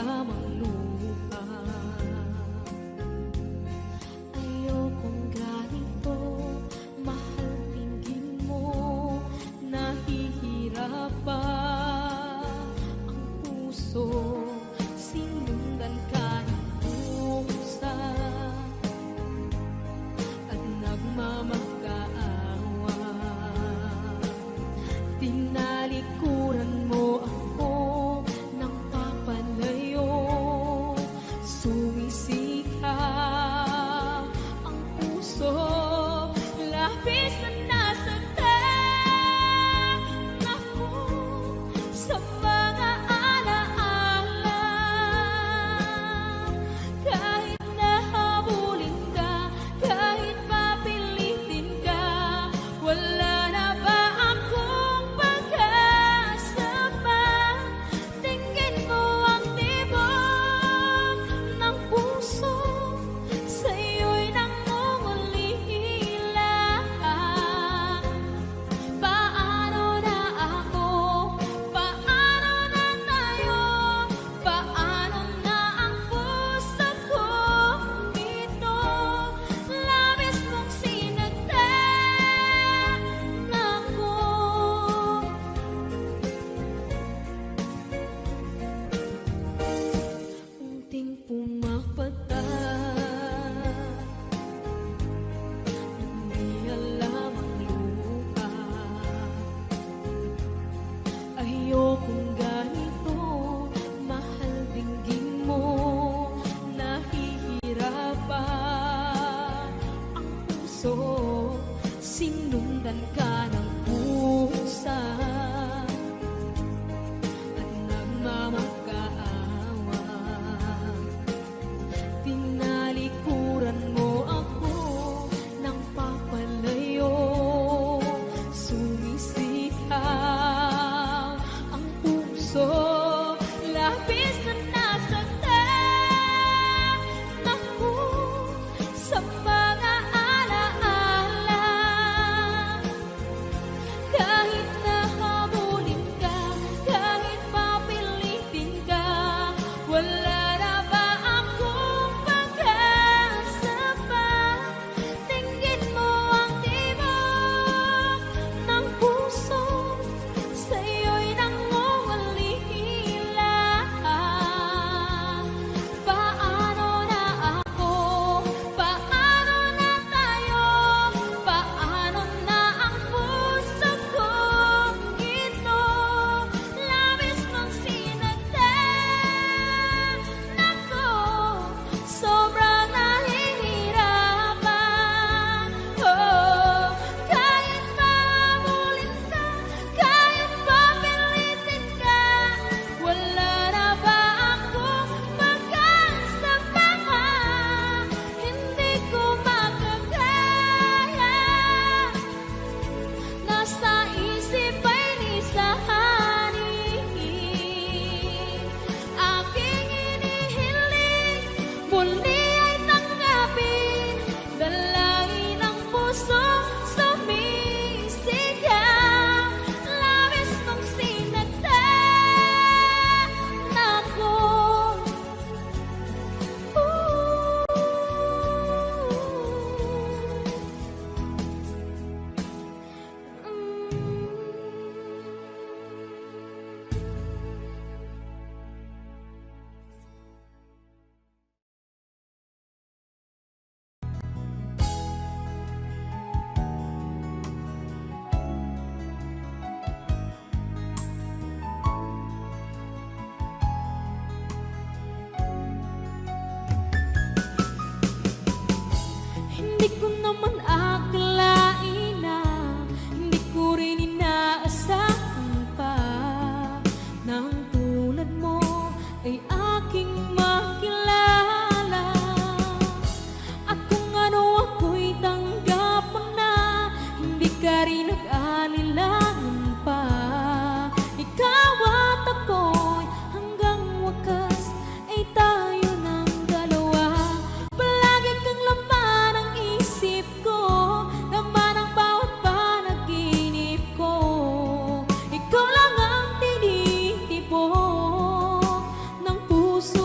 lamang luha. Ayokong ganito, mahal tingin mo, nahihirapan ang puso, sinundan ka ng pusa at nagmamakaawa. Tinalikuran mo ako ng papalayo, sumisikap ang puso, labis na nasaktan ako sa mga alaala. Kahit nahabulin ka, kahit papilitin ka, wala na ba akong pag-asa pa? Tingin mo ang tibok ng puso, sa'yo'y nangungulila. Paano na ako? Paano na tayo? Paano na ang puso kong ito? Labis mong sinagtan ako. Unting pumapatay, hindi alam ang luha. Ayokong ganito, mahal dinggin mo, nahihirapan ang puso, sinundan ka ng pusa at nagmamakaawa. Tinalikuran mo ako ng papalayo, sumisikap ang puso, labis na nasaktan ako sa mga alaala. Kahit nahabulin ka, kahit papilitin ka, wala na ba akong pag-asa pa? Tingin mo ang tibok ng puso, sa'yo'y nangungulila. Paano na ako? Paano na tayo? Paano na ang puso kong ito? Labis mong sinagtan ako, sobrang nahihirapan. Oh, kahit mahabulin ka, kahit papilitin ka, wala na ba akong pag-asa pa? Hindi ko makakaya, nasa isip ay lisahanin. Aking inihiling, muli ay tanggapin, dalangin ng puso, sumisigaw. Labis mong sinagtan ako. Hindi ko naman akalain na, hindi ko rin inaasahan pa, na ang tulad mo ay aking makilala. At kung ano ako'y tanggap mo na, hindi ka rin nag-alilangan pa. Ikaw at ako'y hanggang wakas ay tayo ng dalawa. Palagi kang laman ng isip ko, laman ng bawat panaginip ko. Ikaw lang ang tinitibok ng puso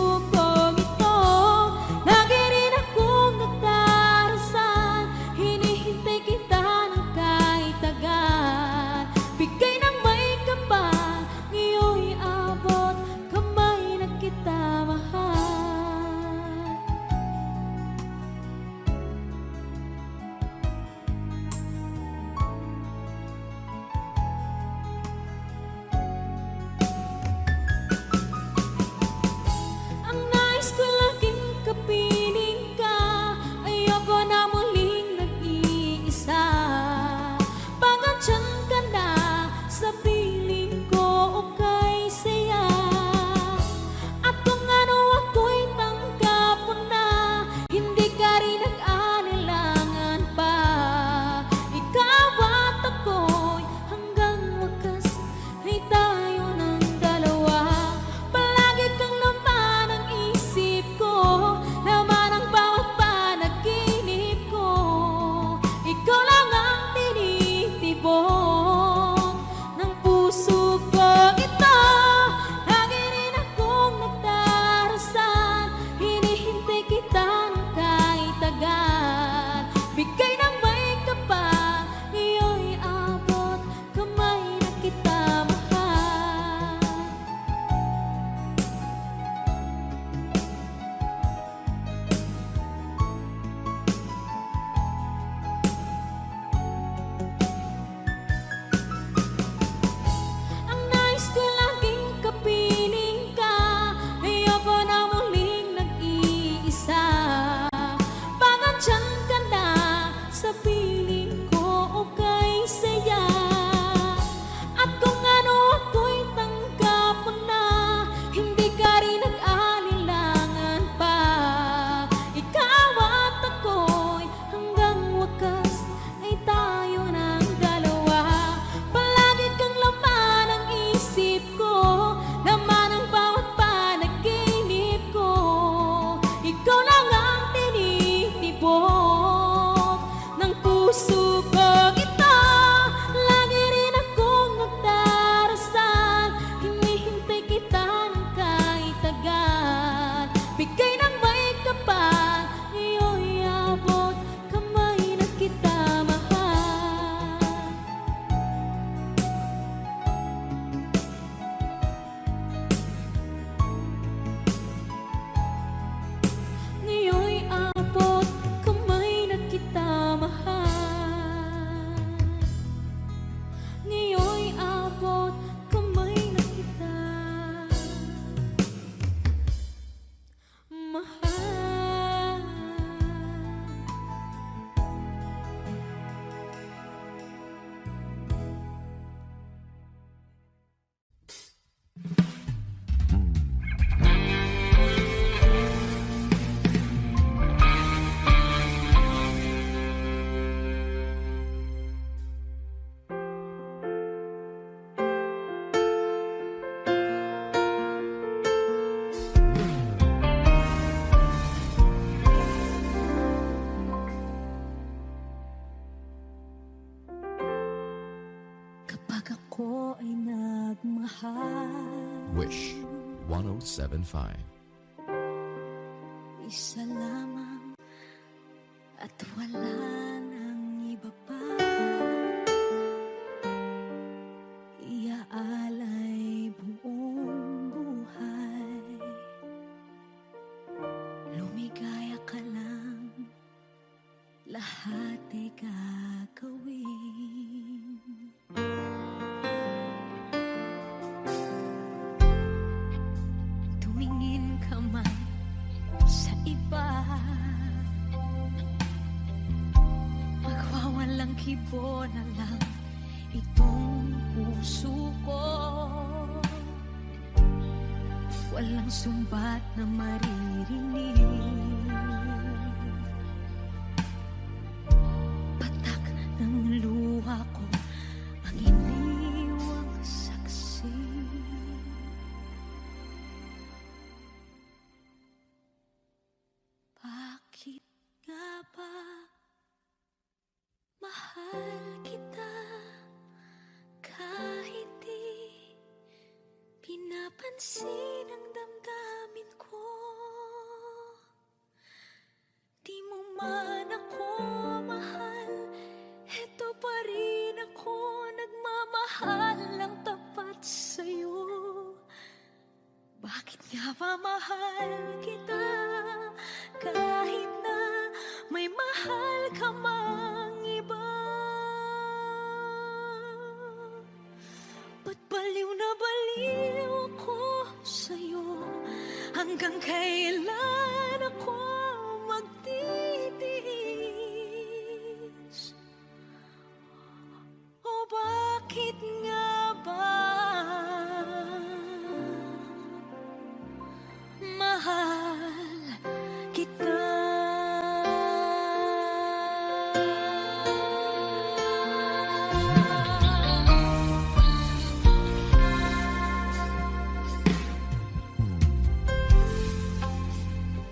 1075. Isa lamang at wala nang iba pa, iaalay buong buhay. Lumigaya ka lang, lahat ay gagawin. Tumingin ka man sa iba, magwawalang kibo na lang itong puso ko. Walang sumbat na maririnig, patak ng luha ko ang iniwang saksi. Bakit nga ba mahal kita kahit di pinapansin ang damdamin ko? Di mo man ako mahal, eto pa rin ako nagmamahal lang tapat sa'yo. Bakit nga ba mahal kita kahit na may mahal ka mang iba? Ba't baliw na baliw ako sa'yo? Hanggang kailan ako magtitiis? O bakit nga ba mahal kita?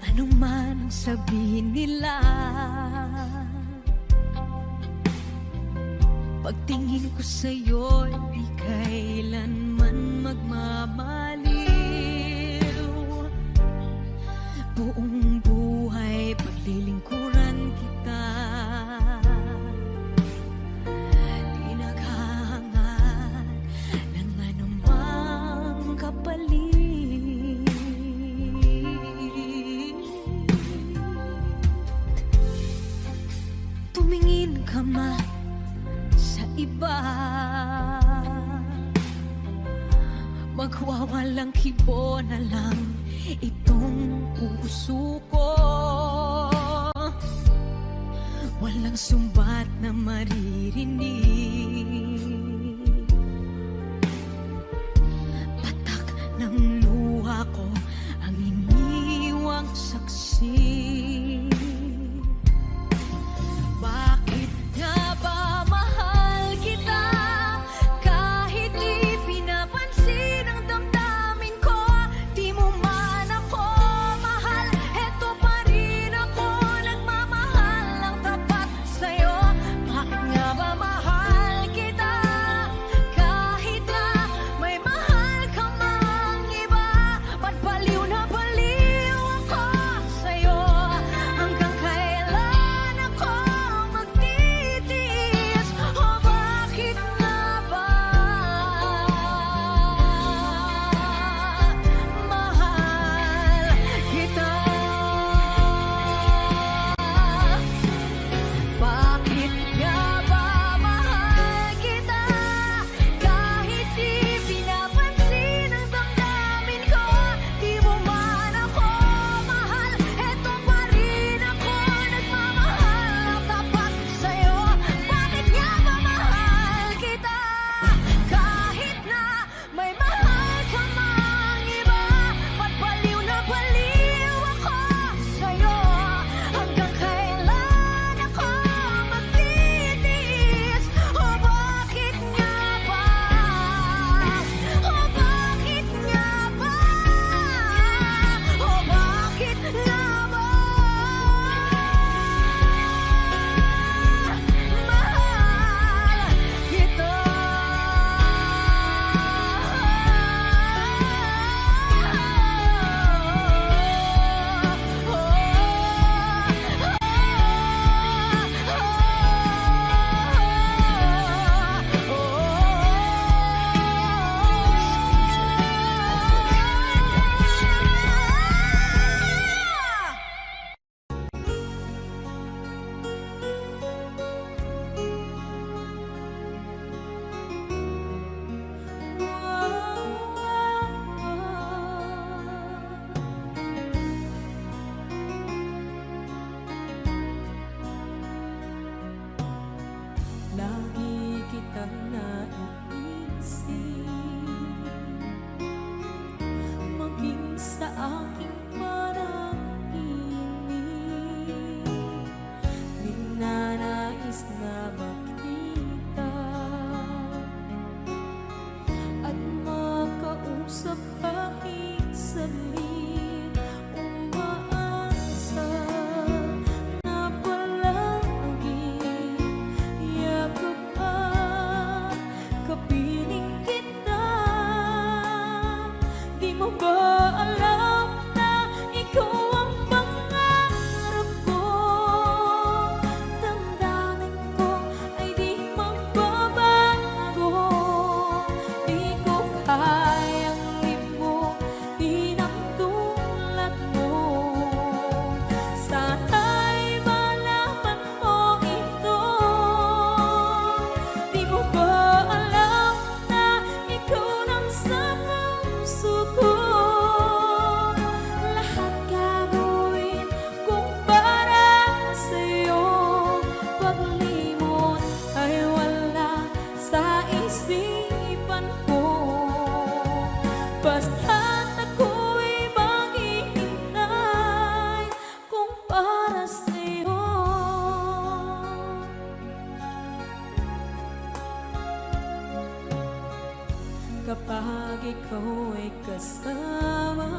Ano man ang sabihin nila, pagtingin ko sa'yo, di kailanman magmamaliw. Buong buhay paglilingkuran kita, di naghahangad ng anumang kapalit. Tumingin ka man sa iba, magwawalang kibo na lang itong puso ko. Walang sumbat na maririnig, patak ng luha ko ang iniwang saksi. Bakit nga ba mahal kita kahit di pinapansin ang damdamin ko? Di mo man ako mahal, eto pa rin ako nagmamahal lang tapat sa'yo. Bakit nga ba mahal kita kahit na may mahal ka mang iba? Ba't baliw na baliw ako sa'yo? kasama.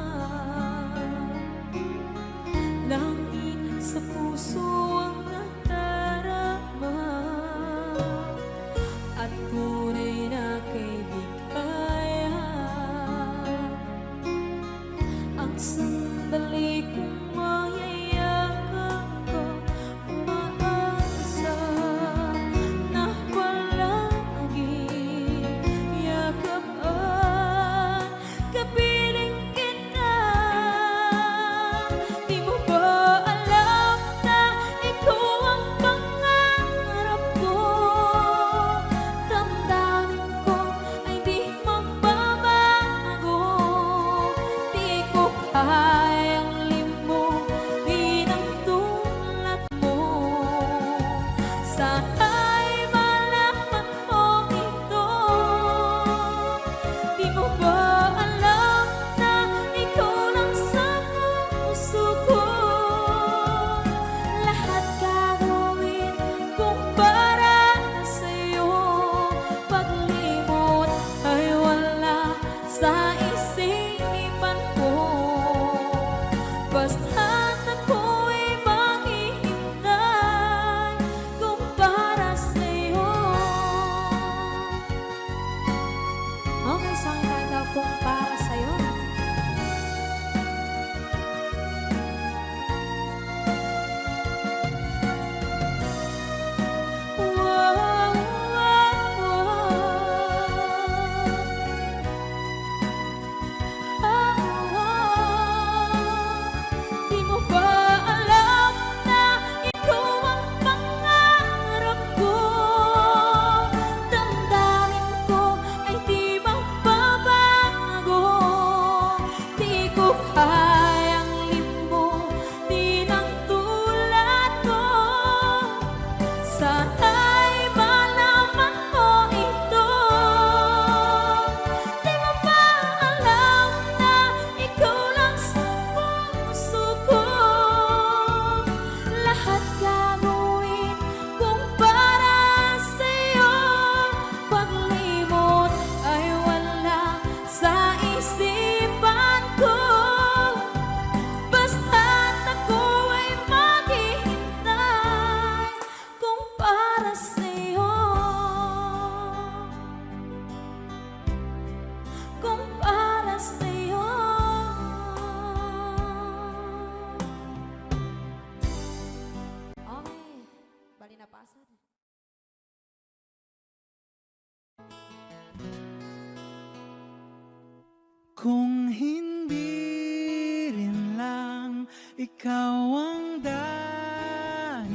Langit sa puso ang nadarama, at tunay na kaibigan. Ang sandali kong mayayakap ko, umaasa na palaging yakapan, kapiling kita. Di mo ba alam na ikaw ang pangarap ko? Damdamin ko ay di magbabago. Di ko kayang limutin ang tulad mo. Sana'y malaman mo ito. Di mo ba alam na ikaw lang sa puso ko? Lahat gagawin kung para sa'yo. Paglimot ay wala sa isipan ko. Basta't ako'y maghihintay kung para sa'yo. Okay, so ang kanta kung para sa'yo. Wow, wow, Di mo ba alam na ikaw ang pangarap ko? Damdamin ko ay di magbabago. Di ko kayang limutin ang tulad ko. Sana'y malaman mo ito. Di mo ba alam na ikaw lang sa puso ko? Lahat gagawin kung para sa'yo. Paglimot ay wala sa isipan ko. Basta't ako ay maghihintay kung para sa'yo. Kung para sa'yo. Okay, bali na pasad. Kung hindi rin lang ikaw ang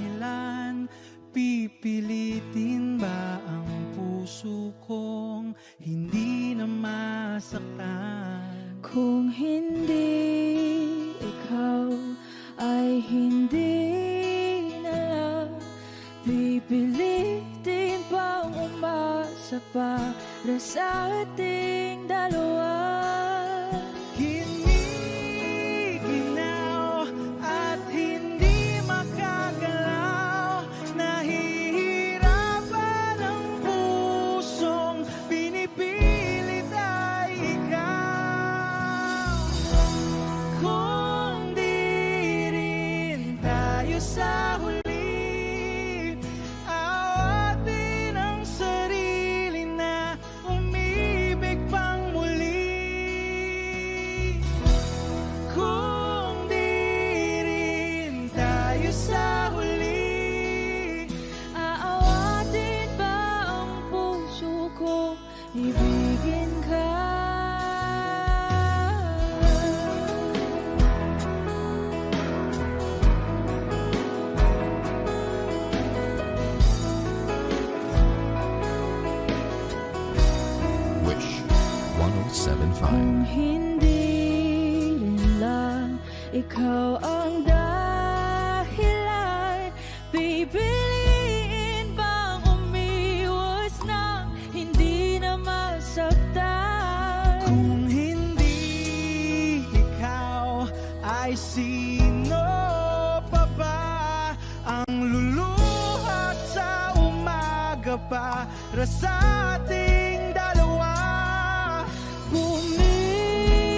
dahilan, pipilitin ba ang puso kong hindi na masaktan? Kung hindi ikaw ay hindi na lang, pipilitin bang umasa para sa ating dalawa? Giniginaw at hindi makagalaw, nahihirapan ang pusong pinipilit ay ikaw. Kung di rin tayo sa huli, awatin ang sarili na umibig pang muli. Kung di rin tayo sa huli, Aawatin ba ang puso ko, ibigin ka? Wish 1075. Kung hindi rin lang ikaw ang dahilan, pipiliin bang umiwas na hindi na masaktan? kung hindi ikaw ay sino pa ba ang luluhat sa umaga para sa ating dalawa? Bumili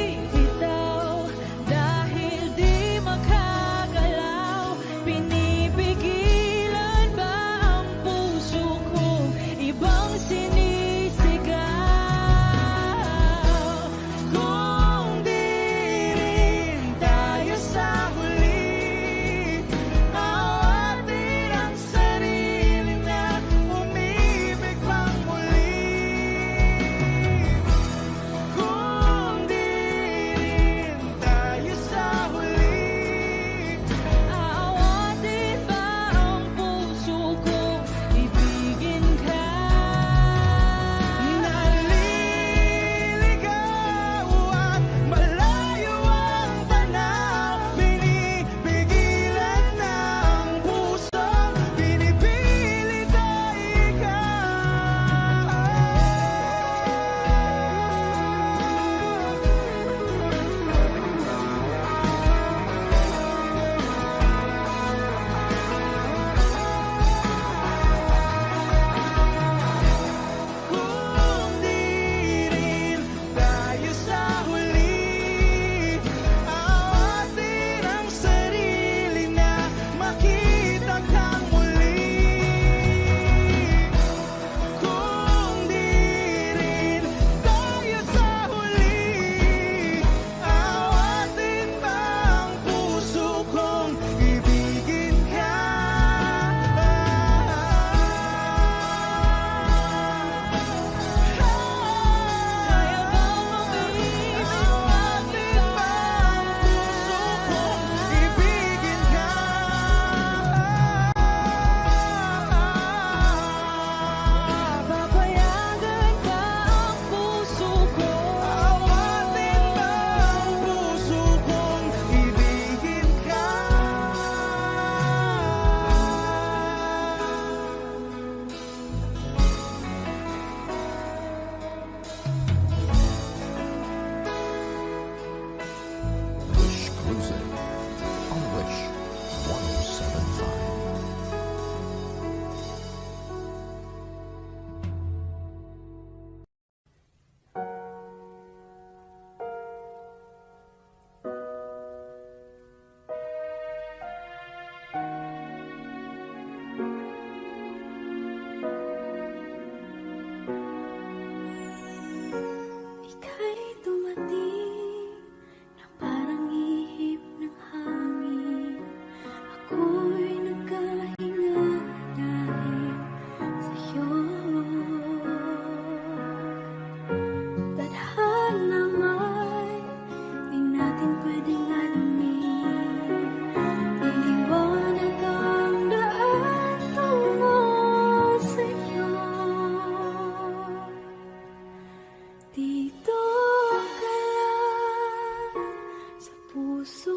puso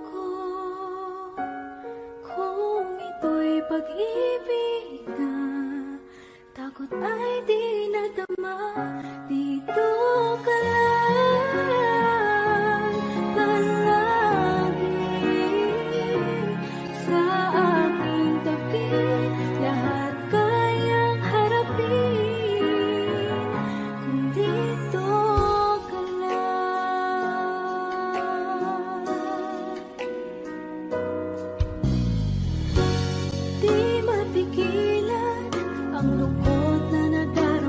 ko. Kung ito'y pag-ibig na, takot ay di nadama. Dito ka lang palagi sa aking tabi. Lahat kayang harapin kung dito ka lang. Di mapigilan ang lungkot na nadarama.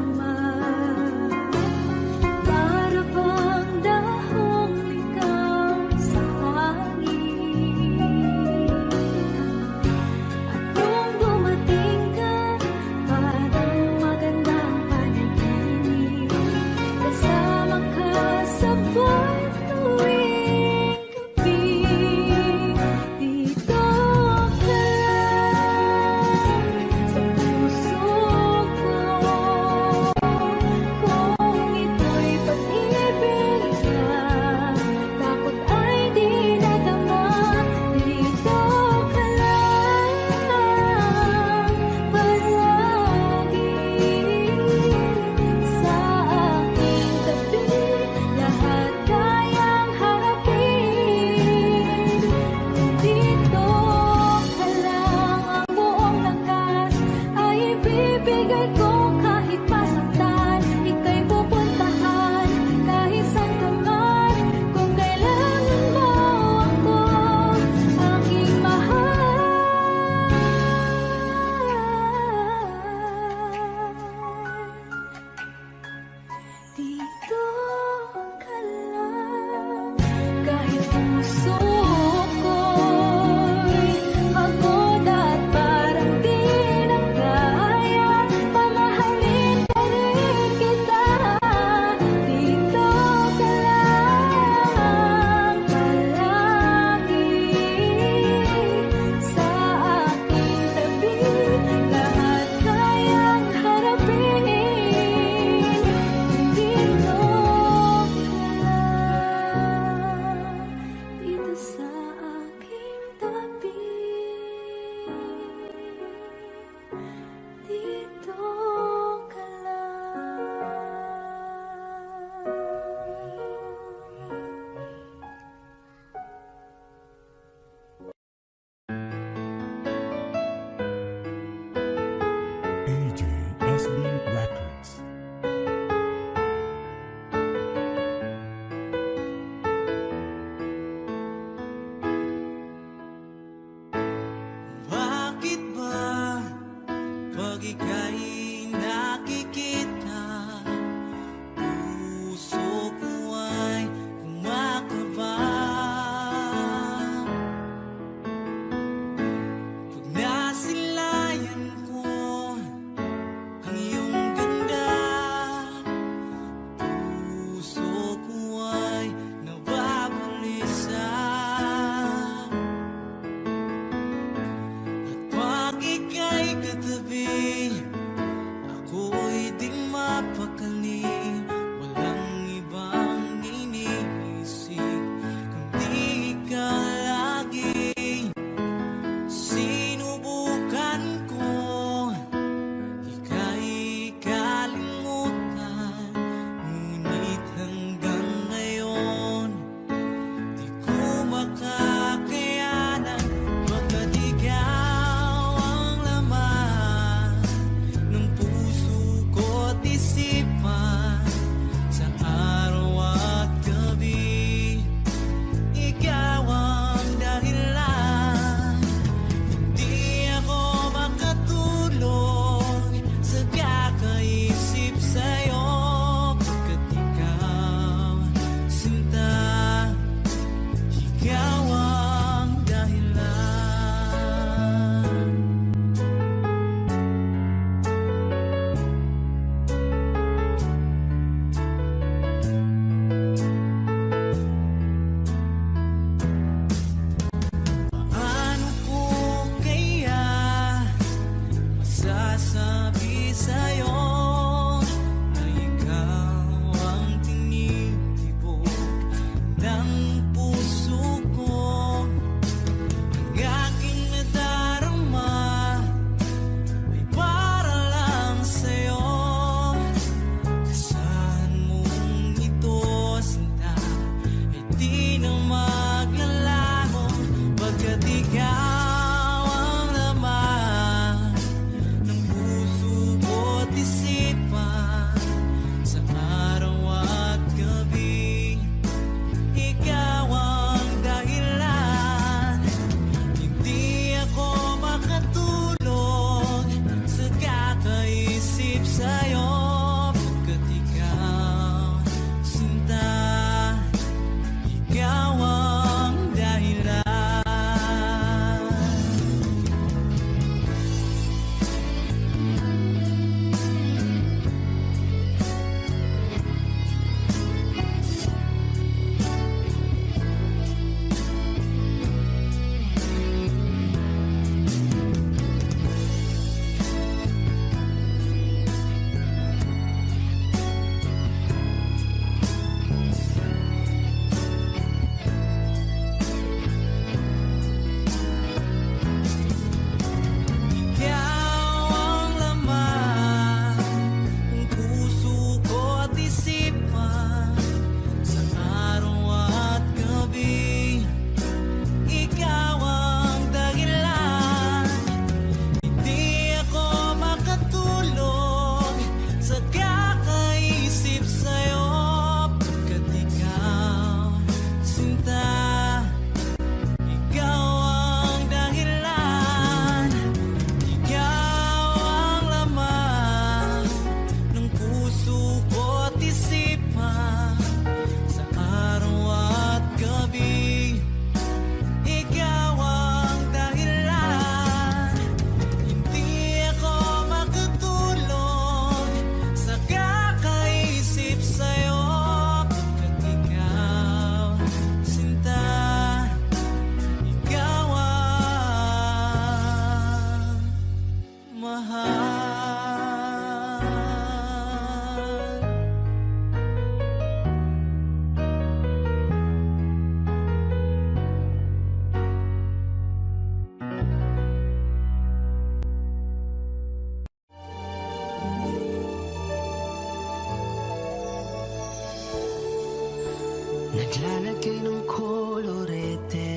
Naglalagay ng kolorete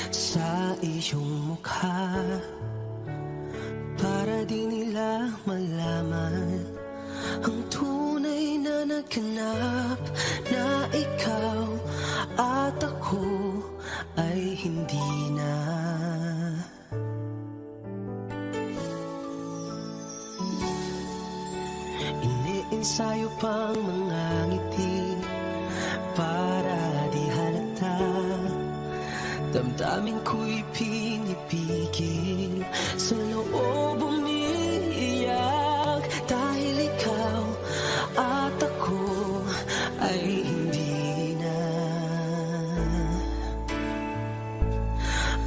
sa iyong mukha para di nila malaman ang tunay na naghanap na ikaw at ako ay hindi na. Iniensayo pang mga ngiti para di halata. Damdamin ko'y pinipigil, sa loob umiiyak dahil ikaw at ako ay hindi na.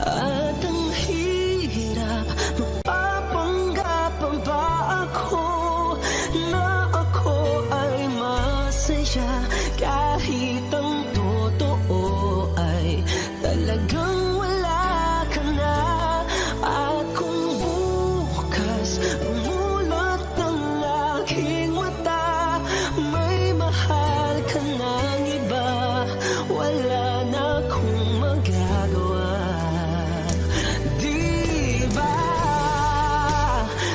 At ang hirap, magpapanggap pa ba ako na ako ay masaya kahit ang totoo ay talagang wala ka na. At kung bukas umulat ng aking mata, may mahal ka ng iba, wala na akong magagawa. Di ba?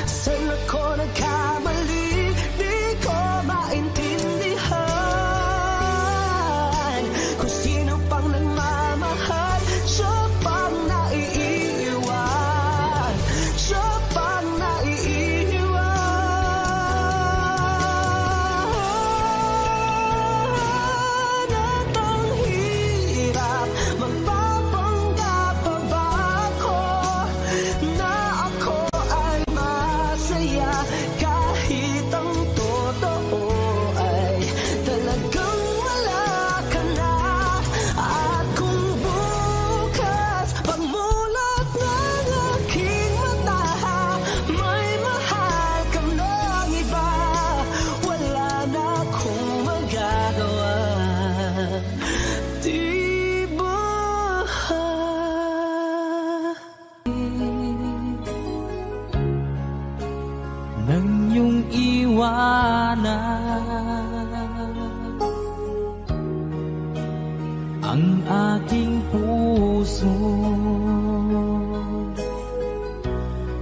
Saan ako nagkamali? Di ko maintindihan kung sino pang nagmamahal. Siya pang naiiwan, siya pang naiiwan. At ang hirap, magpapanggap pa ba ako na ako ay masaya kahit ang totoo ay talagang wala ka na. At kung bukas pagmulat ng aking mata, may mahal ka ng iba, wala na akong magagawa. Di ba? Nang iyong iwanan ang aking puso,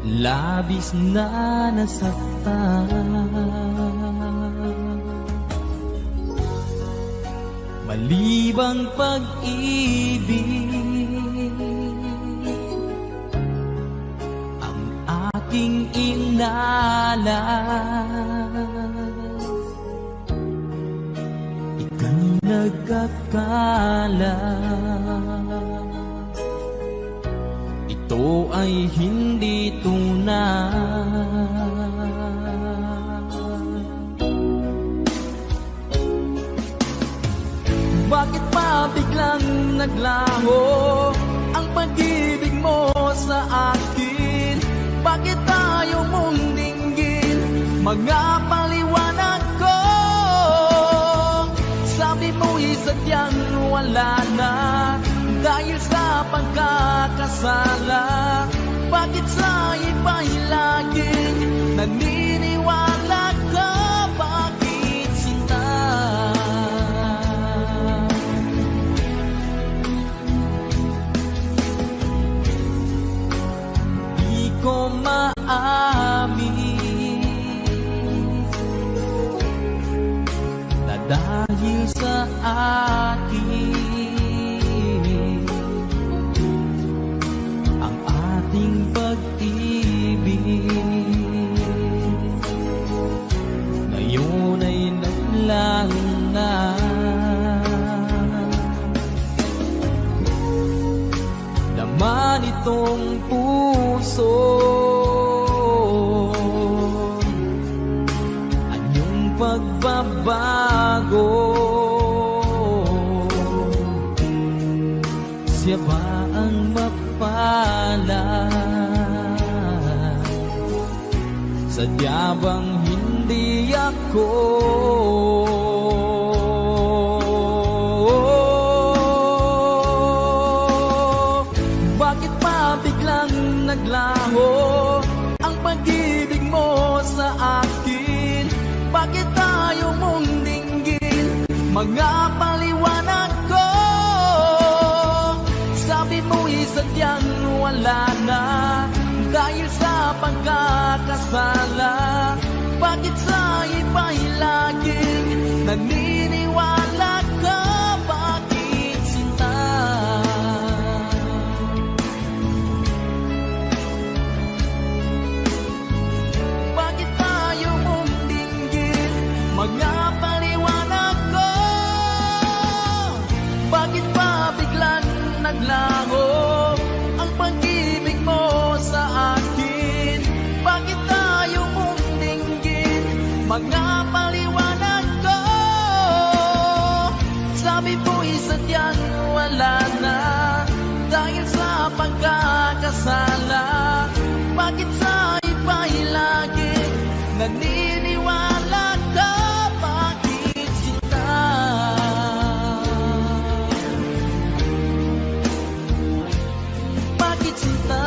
labis na nasaktan. Malibang pag-ibig ang aking inalas. Ika'y nagkakala ito ay hindi tunay. Bakit pa biglang naglaho ang pag-ibig mo sa akin? Bakit tayo mong dinggin mga paliwanag ko? Sabi mo'y sadyang wala na dahil sa pagkakasala. Bakit sa iba'y laging naniniwala ka? Bakit sinta? Di ko maamin na dahil sa akin ang ating pag-ibig ngayon ay naglaho na. Laman itong puso anyong pagbabago. Siya ba ang mapalad? Sadya bang hindi ako? Bakit pa biglang naglaho ang pag-ibig mo sa akin? Bakit tayo mong dinggin mga paliwanag ko? naglaho ang pag-ibig mo sa akin. Bakit tayo mong dinggin, mga paliwanag ko? Sabi mo'y sadyang wala na dahil sa pagkakasala. Bakit sa iba'y lagi naniniwala ka? Bakit sila? Bakit sila?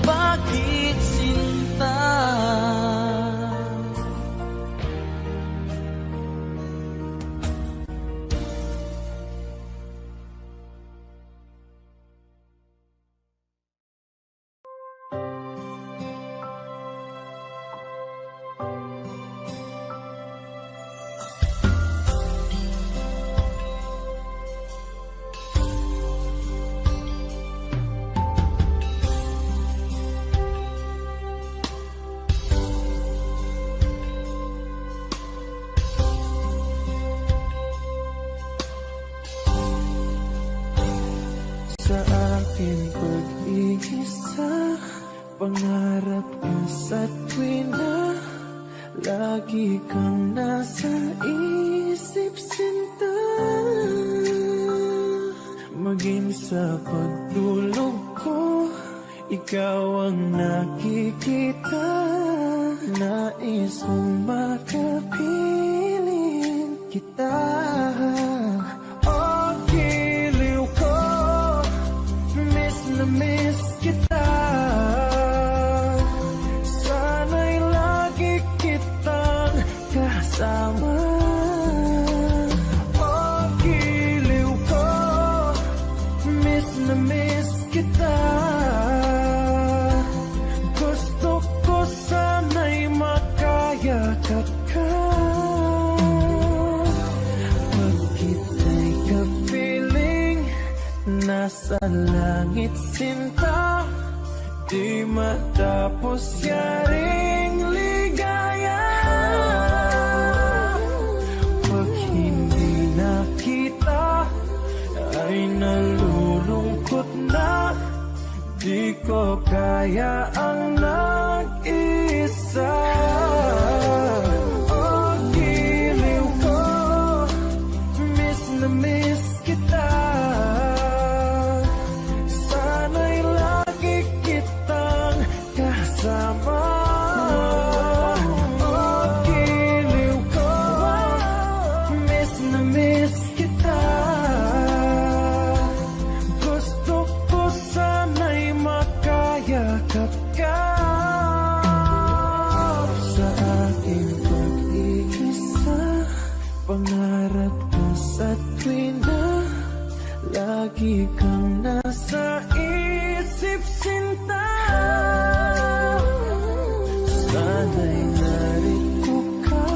Bakit sinta? Sa aking pag-iisa, pangarap ka sa tuwina, lagi kang nasa isip, sinta. Maging sa pagtulog ko, ikaw ang nakikita. Nais kong makapiling kita. Oh, giliw ko, miss na miss kita. Sana'y lagi kitang kasama. Oh, giliw ko, miss na miss kita. Gusto ko sana'y makayakap ka. Pag kita'y kapiling, nasa langit, sinta. Di matapos yaring ligaya. Pag hindi nakita, ay nalulungkot na. Di ko kaya ang nag-isa. Oh, giliw ko, miss na miss kita. Sana'y lagi kitang kasama. Oh, giliw ko, miss na miss kita. Gusto ko sana'y makayakap ka. Sa aking pag-iisa, pangarap ka sa tuwina, lagi kang nasa isip, sinta. Sana'y narito ka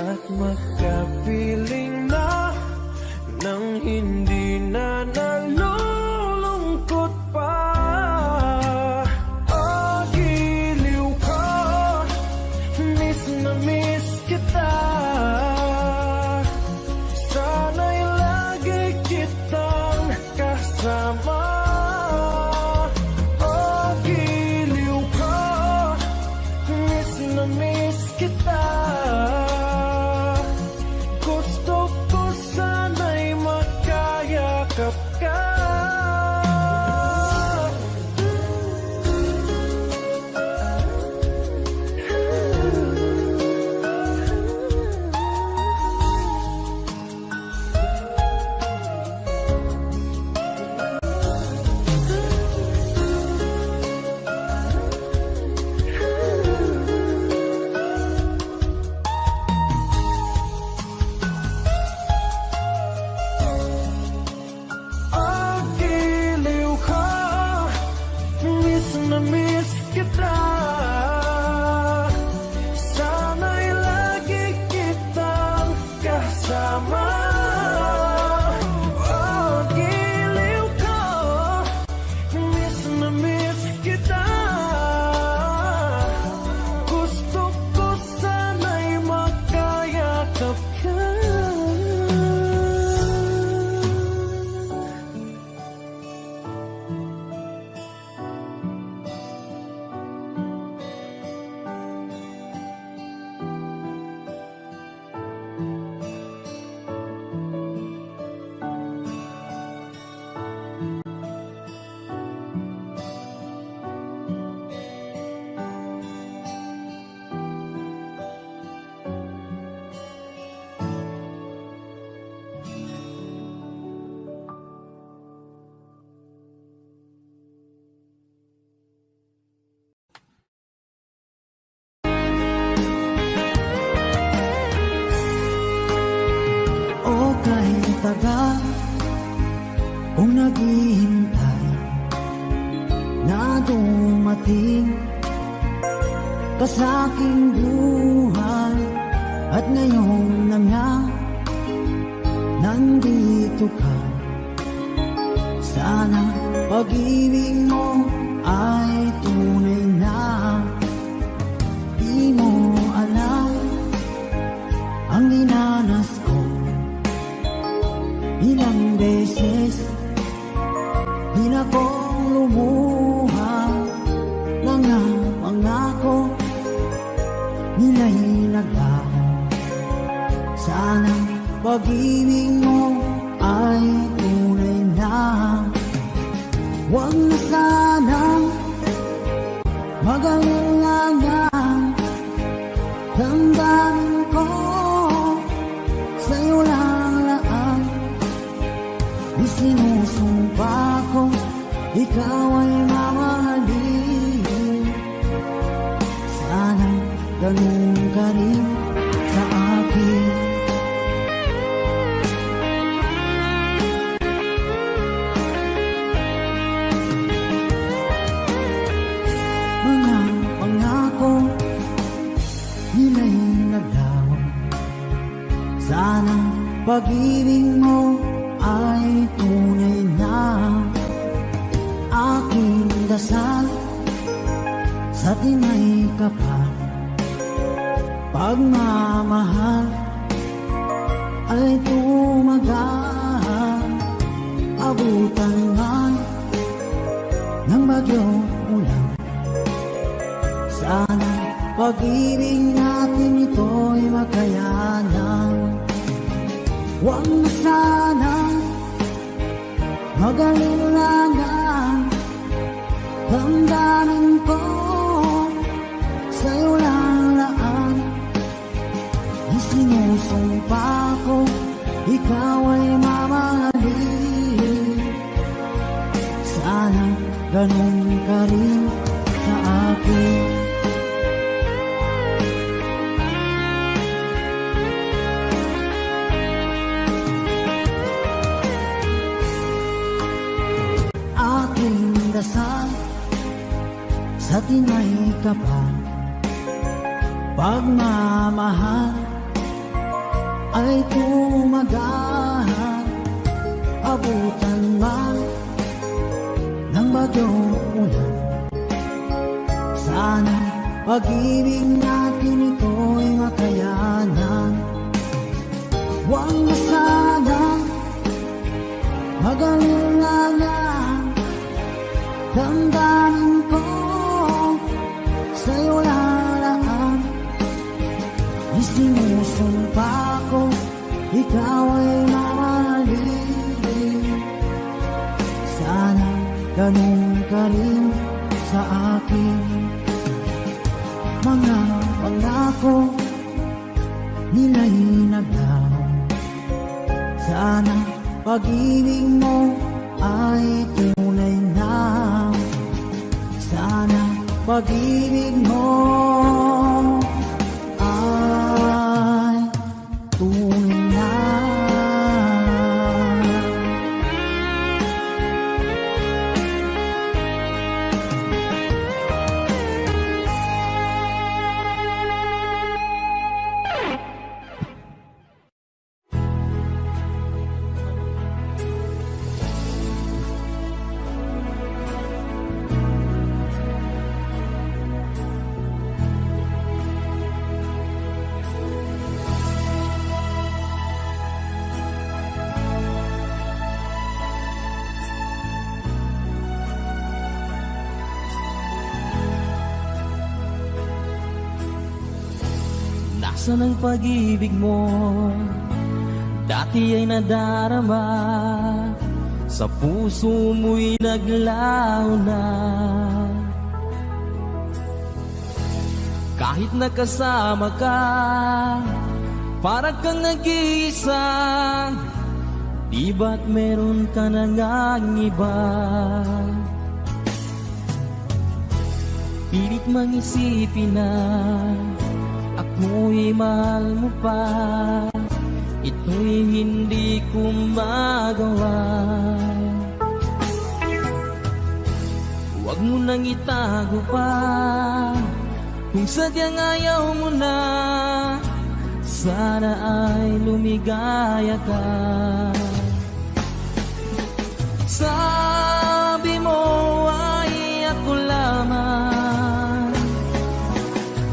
at makapiling na nang hindi na nalulungkot pa. Oh, giliw ko, miss na miss kita. Sana'y lagi kitang kasama. Oh, giliw ko, miss na miss kita. naghihintay na dumating ka sa aking buhay. At ngayon na nga, nandito ka. Sana pag-ibig mo ay tunay na. Di mo alam ang dinanas ko. Ilang beses di na kong lumuha. Mga pangako nila'y naglaho. Sana pag-ibig mo ay tunay na. Huwag na sanang mag-alinlangan. Damdamin ko sa'yo lang laan. Isinusumpa ko ikaw ay mamahalin. Sana ganun ka rin sa akin. Mga pangako nila'y naglaho. Sana pag-ibig mo ay tunay na. Aking dasal sa tinay kapal. Pagmamahal ay tumagal. Abutan man ng bagyong ulan. Sana pag-ibig natin ito'y makayanan. Huwag na sana mag-alinlangan. Damdamin ko sa'yo lang laan. Isinusumpa ko ikaw ay mamahalin. Sana ganun ka rin sa akin. Aking dasal sa tinay kapal. Pagmamahal ay tumagal. Abutan man ng bagyong ulan. Sana pag-ibig natin ito'y makayanan. Huwag na sana mag-alinlangan. Damdamin ko sa'yo lalaan. Isinusumpa ko ikaw ay mamahalin. Sana ganun ka rin sa akin. Mga pangako nila'y naglaho. Sana pag-ibig mo ay tunay na. Sana pag-ibig mo ay tunay na. Nasaan ang pag-ibig mo? Dati ay nadarama. Sa puso mo'y naglaho na. Kahit nakasama ka, parang kang nag-iisa. Di ba't meron ka na ngang iba? Pilit mang isipin na ako'y mahal mo pa. Ito'y hindi ko magawa. mo nang itago pa. Kung sadyang ayaw mo na, sana ay lumigaya ka. Sabi mo ay ako lamang,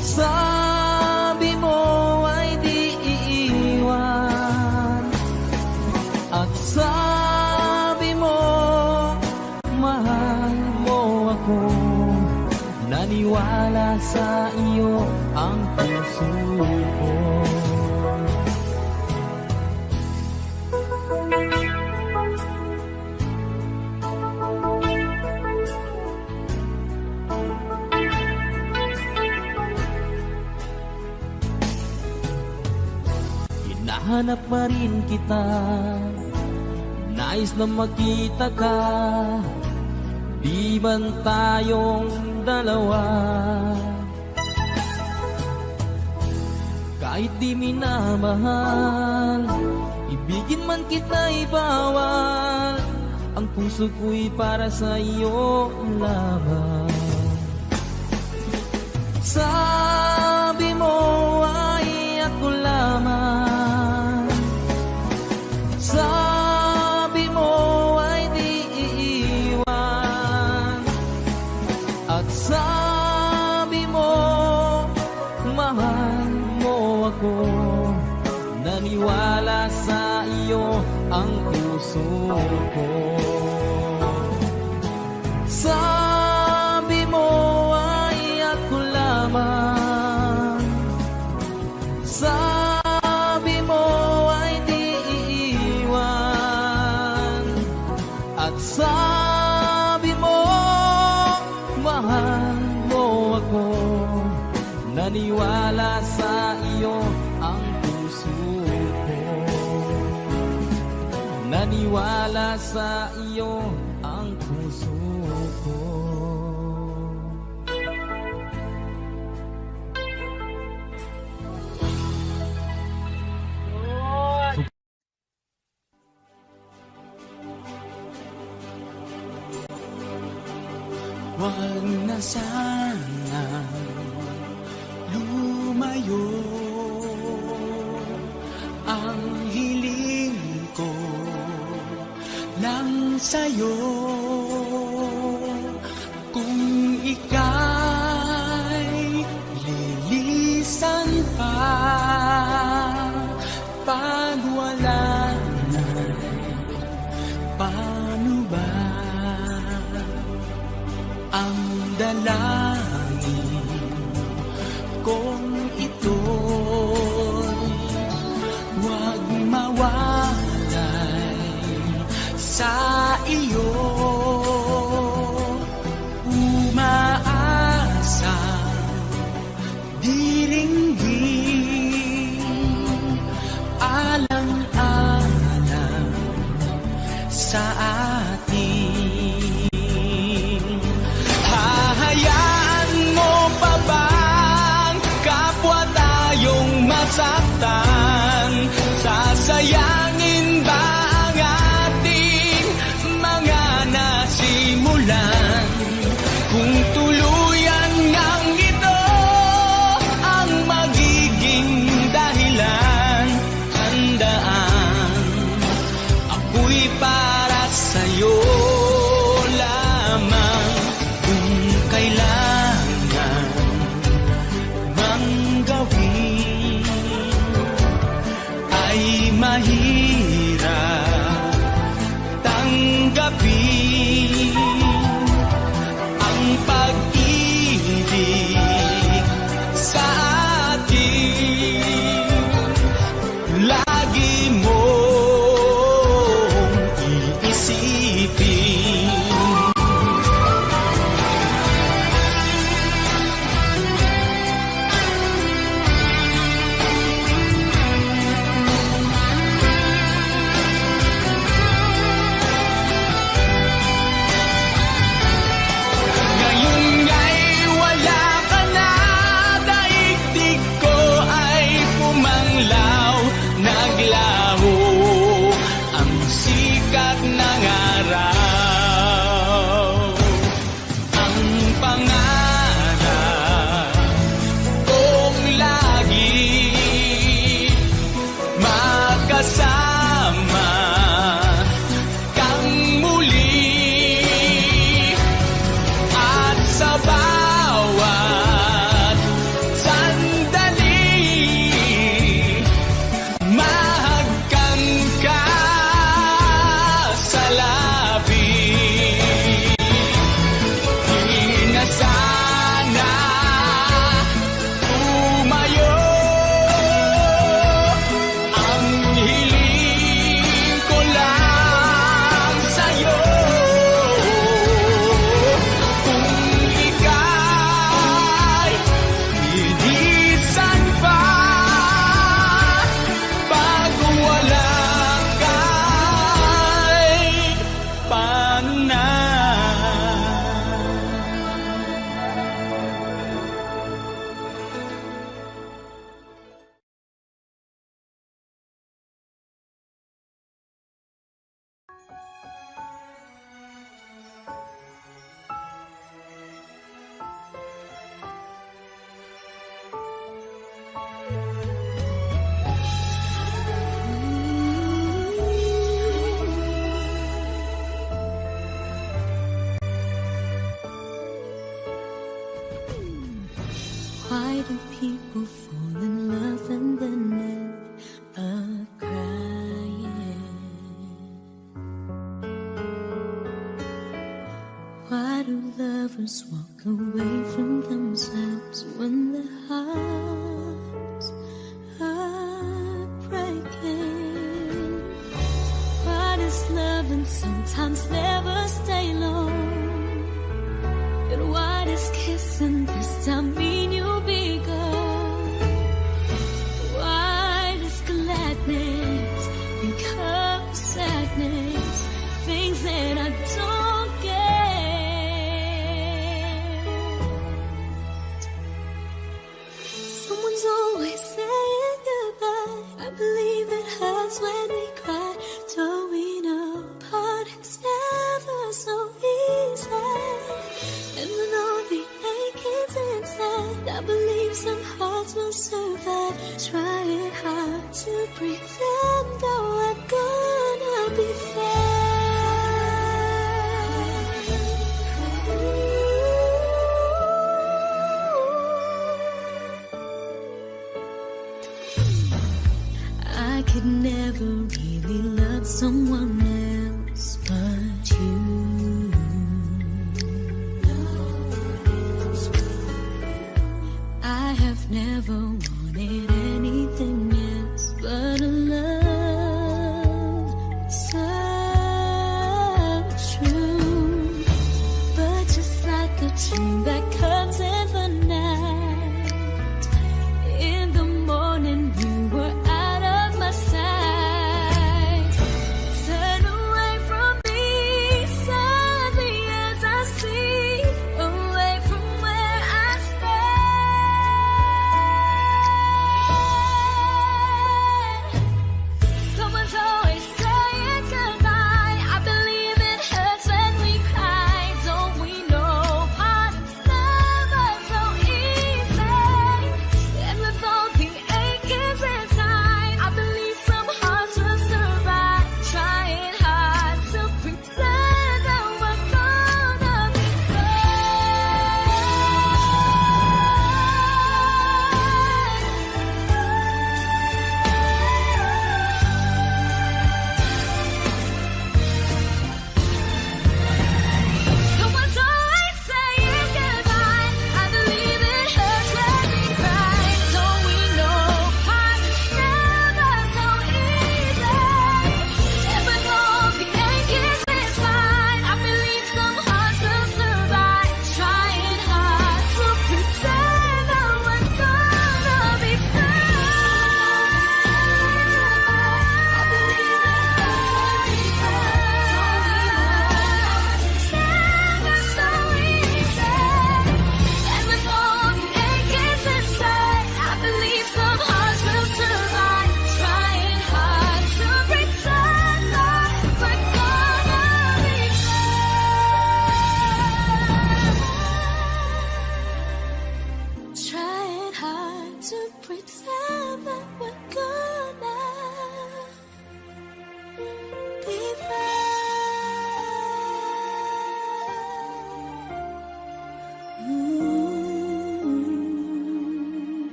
sabi mo ay di iiwan, at sabi mo mahal mo ako. Naniwala sa iyo ang puso ko. Hinahanap pa rin kita, nais na makita ka. Di ban tayong dalawa? Kahit di minamahal, ibigin man kita'y bawal. Ang puso ko'y para sa iyo lamang. Sabi mo ay ako lamang, sabi mo ay di iiwan, at sabi mo mahal mo ako. Naniwala sa iyo ang puso ko. Sabi mo ay ako lamang, sabi mo ay di iiwan, at sabi mo mahal mo ako. Naniwala sa iyo ang puso ko. Naniwala sa iyo ang puso ko. Wag na sana lumayo, ang hiling ko lang sa'yo. Kung ika'y lilisan pa, pag wala na, paano ba? Ang dalangin kong ito'y huwag mawalay sa iyo. Umaasa, diringgin, alang-alang sa atin. Hahayaan mo pa bang kapwa tayong masaktan? Sasayangin ba ang ating mga nasimulan? Kung tuluyan ngang ito ang magiging dahilan, handaan ako'y para sa'yo lamang. Kung kailangan mang gawin ay mahirap tanggapin, ang pag-ibig sa atin lagi mong iisipin. Ngayon nga'y wala ka na, daigdig ko ay pumanglaw. kasama kang muli at sa bawat sandali mahagkan ka sa labi. Di na sana tumayo ang hiling ko lang sa'yo. Kung ika'y lilisan pa bago wala ka'y paano na? Why do people fall in love and then end up crying? Why do lovers walk away from themselves when their hearts are breaking? Why does love and sometimes never stay long? And why does kissing this time mean you'll be gone? Why does gladness become sadness? Things that I don't get. Someone's always saying goodbye. I believe it hurts when we cry. Towing apart, it's never so easy. And with all the achings inside, I believe some hearts will survive. Trying hard to pretend though I'm gonna be fine. I could never really love someone else but you. I have never wanted anything else but a love so true. But just like a dream that comes in the night, in the morning you were out of my sight. Turn away from me, sadly as I see, away from where I stand.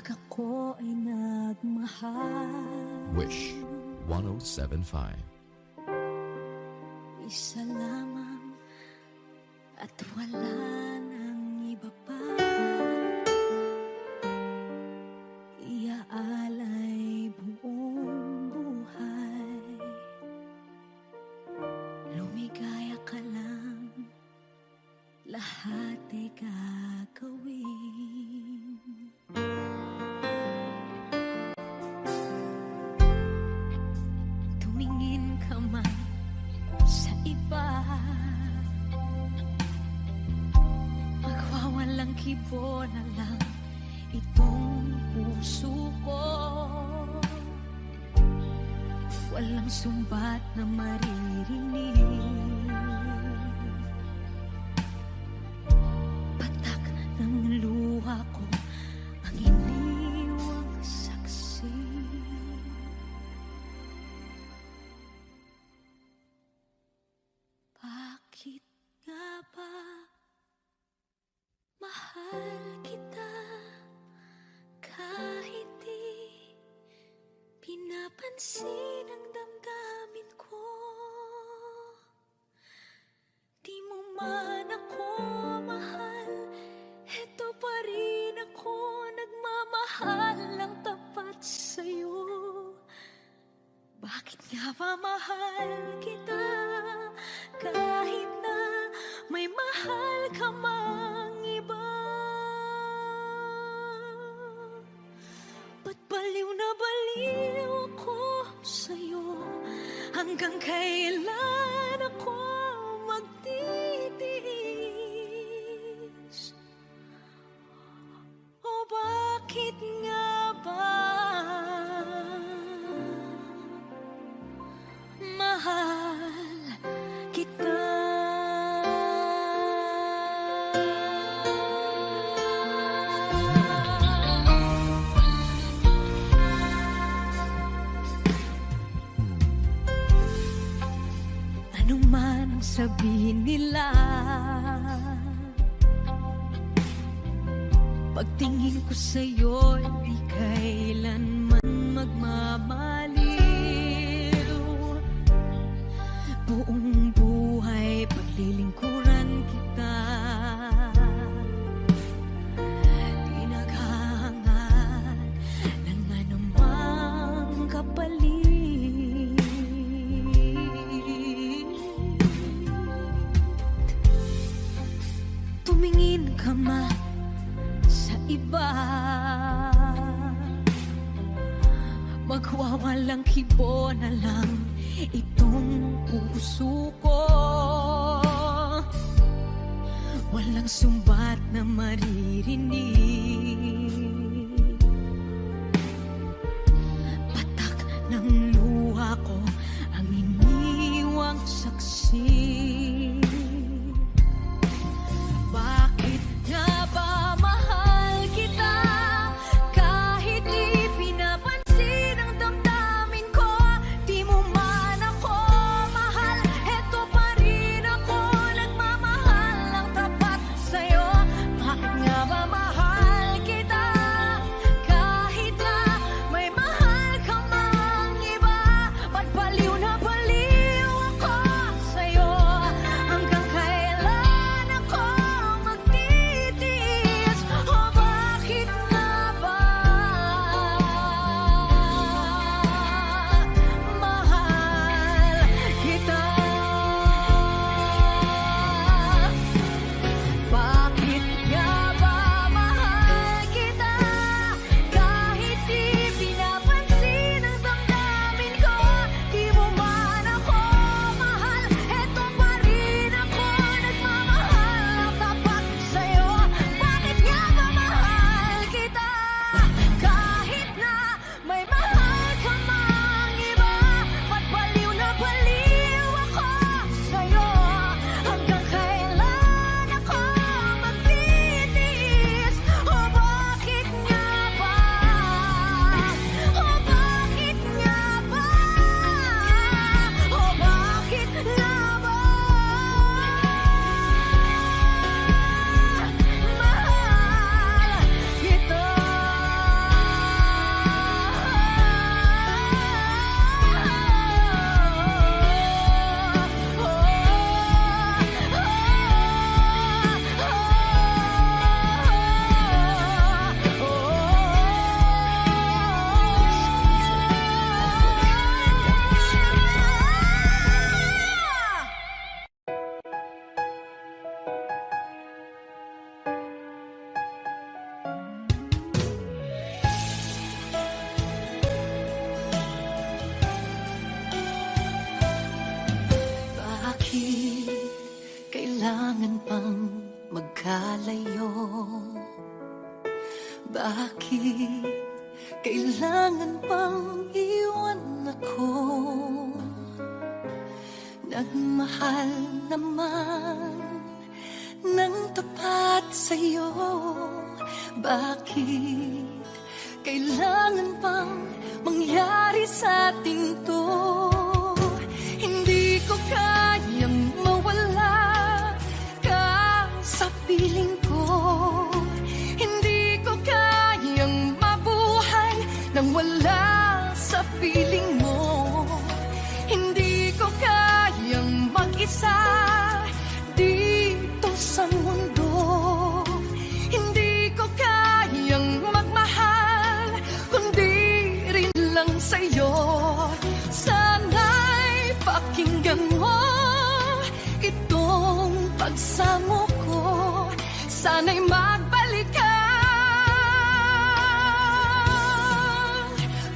Pag ako ay nagmahal, Wish 1075. isa lamang at wala nang iba pa. Iaalay buong buhay, lumigaya ka lang, lahat ay gagawin. Tumingin ka man sa iba, magwawalang kibo na lang itong puso ko. Walang sumbat na maririnig, patak ng luha ko ang iniwang saksi. Bakit nga ba mahal kita kahit di pinapansin ang damdamin ko? Di mo man ako mahal, eto pa rin ako nagmamahal ng tapat sa'yo. Bakit nga ba mahal kita kahit na may mahal ka mang iba? Ba't baliw na baliw ako sa'yo? Hanggang kailan ako magtitiis? O bakit nga ba mahal kita? Ano man ang sabihin nila, pagtingin ko sa'yo, di kailanman magmamaliw. Buong buhay paglilingkuran kita, di naghahangad ng anumang kapalit. Tumingin ka man sa iba, magwawalang kibo na lang itong puso ko. Walang sumbat na maririnig, patak ng luha ko ang iniwang saksi. Bakit nga ba mahal kita kahit di pinapansin ang damdamin ko? Di mo man ako mahal, eto pa rin ako nagmamahal ng tapat sa'yo. Bakit nga ba mahal Bakit kailangan pang iwan ako? Nagmahal naman ng tapat sa'yo. Bakit kailangan pang mangyari sa atin to? Hindi ko kayang mawala ka sa piling ko. Hindi ko kayang mabuhay nang wala sa piling mo. Hindi ko kayang mag-isa dito sa mundo. Hindi ko kayang magmahal kundi rin lang sa'yo. Sana'y pakinggan mo itong pagsamo ko. Sana'y magbalik ka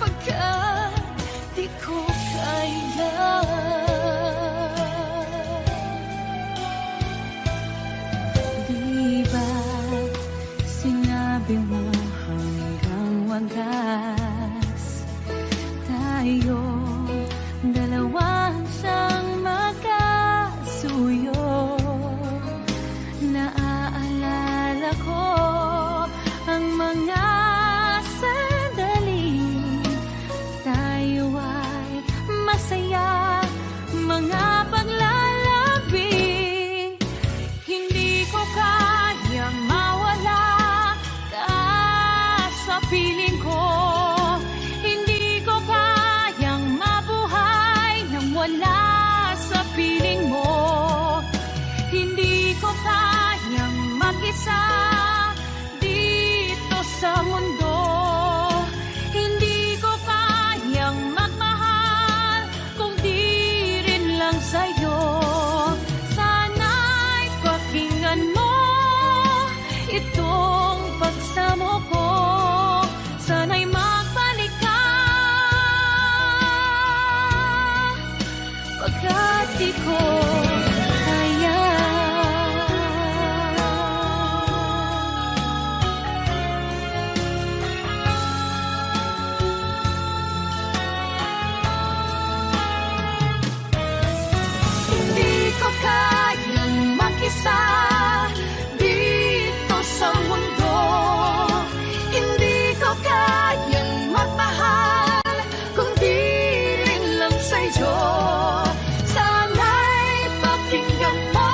pagkat di ko kaya. Di ba sinabi mo hanggang wagas tayo dalawa siyang magkasuyo? Naaalala ko ang mga sandali tayo ay masaya, mga paglalabi. Hindi ko kayang mawala ka sa piling ko. Hindi ko kayang mabuhay nang wala sa piling mo. Hindi ko kayang mag-isa dito sa mundo. Hindi ko kayang magmahal kung di rin lang sa'yo. Sana'y pakinggan mo itong pagsamo ko. Sana'y magbalik ka pagkat di ko kaya. Hindi ko kayang mag-isa dito sa mundo. Hindi ko kayang magmahal kung di rin lang sa'yo. Sana'y pakinggan mo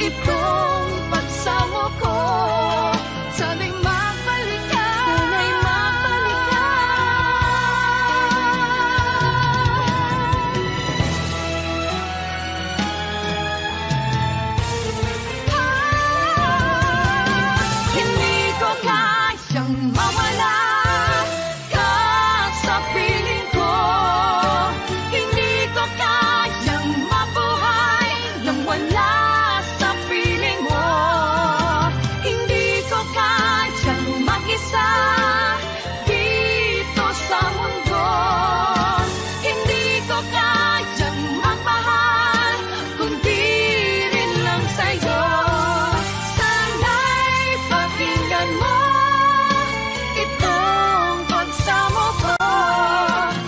itong pagsamo ko. Sana'y magbalik ka. Sana'y magbalik ka. Hindi ko kayang mawala ka sa piling ko. Hindi ko kayang mabuhay nang wala sa piling mo. Hindi ko kayang mag-isa dito sa mundo. Hindi ko kayang magmahal kundi rin lang sa'yo. Sana'y pakinggan mo itong pagsamo ko.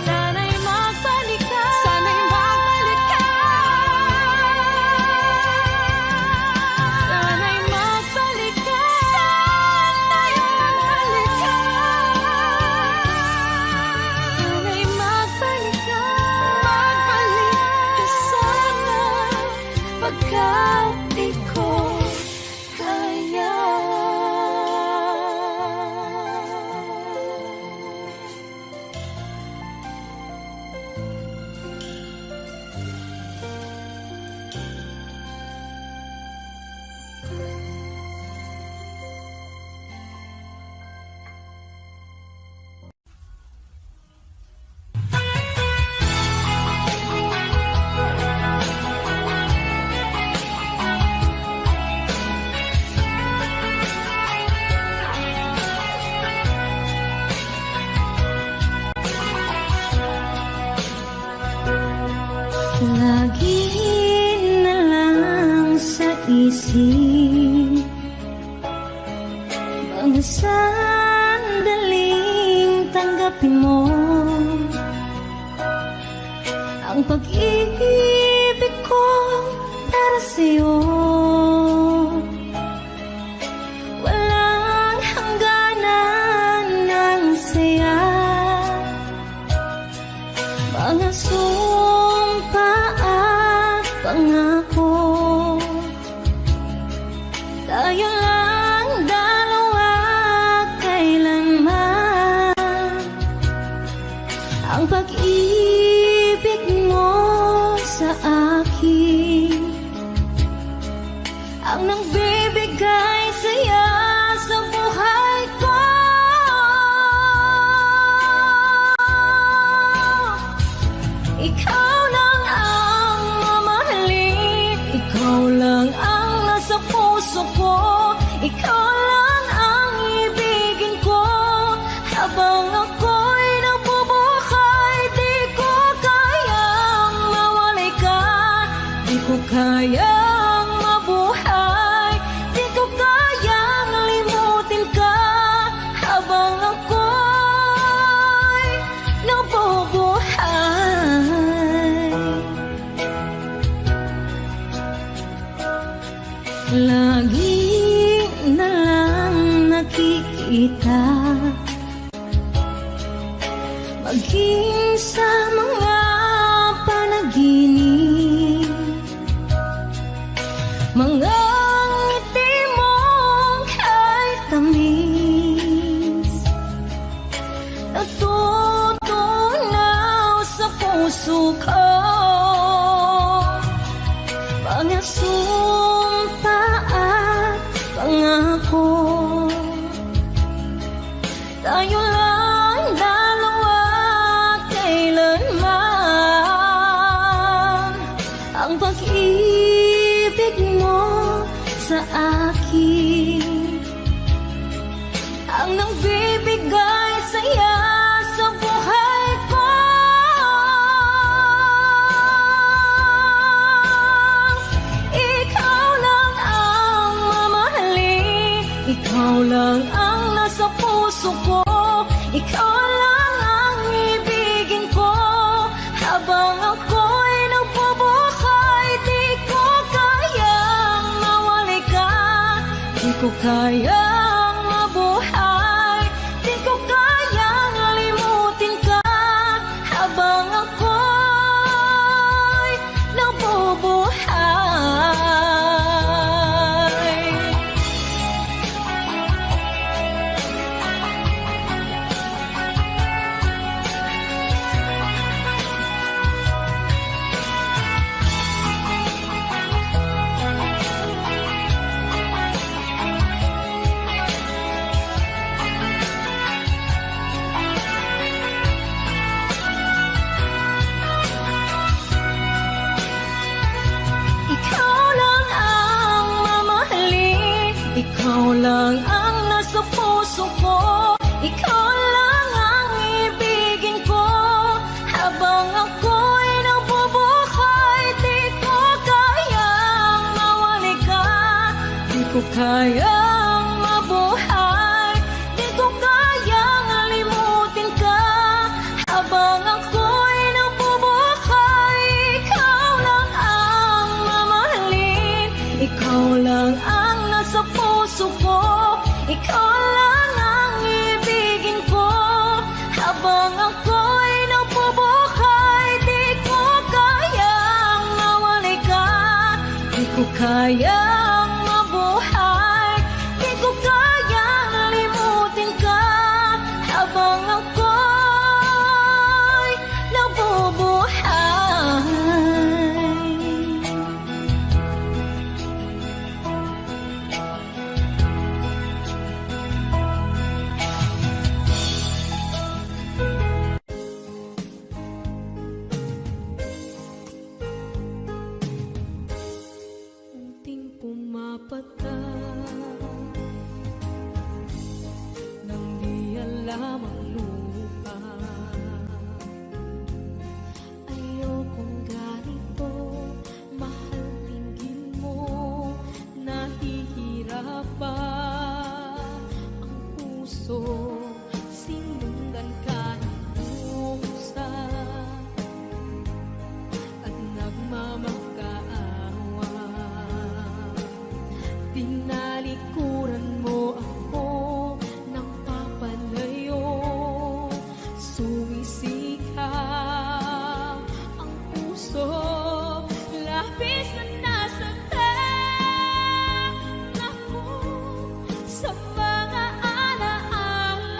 Sana'y magbalik ka. Sana'y magbalik ka. Sana'y magbalik ka. Sana'y magbalik ka. Sana'y magbalik ka. Magbalik ka sana pagkat di ko kaya. Lagi na lang sa isip Mga sandaling tanggapin mo ang pag-ibig ko para sa'yo. Walang hangganan ng saya, mga sumpa at pangako. Tayo lang dalawa kailanman. Ang pag-ibig mo sa akin ang nagbibigay saya sa buhay ko. Ikaw lang ang mamahalin, ikaw lang ang nasa puso ko, ikaw lang ang ibigin ko. Habang ako'y nabubuhay, di ko kayang mawalay ka, di ko kayang mabuhay, di ko kayang limutin ka. Habang ako'y nabubuhay, lagi na lang nakikita, maging sa mga panaginip, mga ngiti mong kahit tamis, natutunaw sa puso ko. Mga sumpa at pangako, tayo lang dalawa kailanman. Ang pag-ibig mo sa akin ang nagbibigay saya sa buhay ko. Ikaw lang ang mamahalin, ikaw lang ang nasa puso ko, ikaw lang ang ibigin ko. Habang ako'y nabubuhay, di ko kayang mawalay ka, di ko kayang mabuhay, di ko kayang limutin ka. Habang ako'y nabubuhay, ikaw lang ang mamahalin, ikaw lang ang nasa puso ko, ikaw lang ang ibigin ko. Habang ako'y nabubuhay, di ko kayang mawalay ka, di ko kayang mabuhay, di ko kayang limutin ka. Habang ako'y nabubuhay, ikaw lang ang mamahalin, ikaw lang ang nasa puso ko, ikaw lang ang ibigin ko. Habang ako'y nabubuhay, di ko kayang mawalay ka, di ko kayang mabuhay, di ko kayang limutin ka. Habang ako'y nabubuhay. Unting puso, sinundan ka ng pusa at nagmamakaawa. Tinalikuran mo ako ng papalayo, sumisigaw ang puso, labis na nasaktan ako sa mga alaala.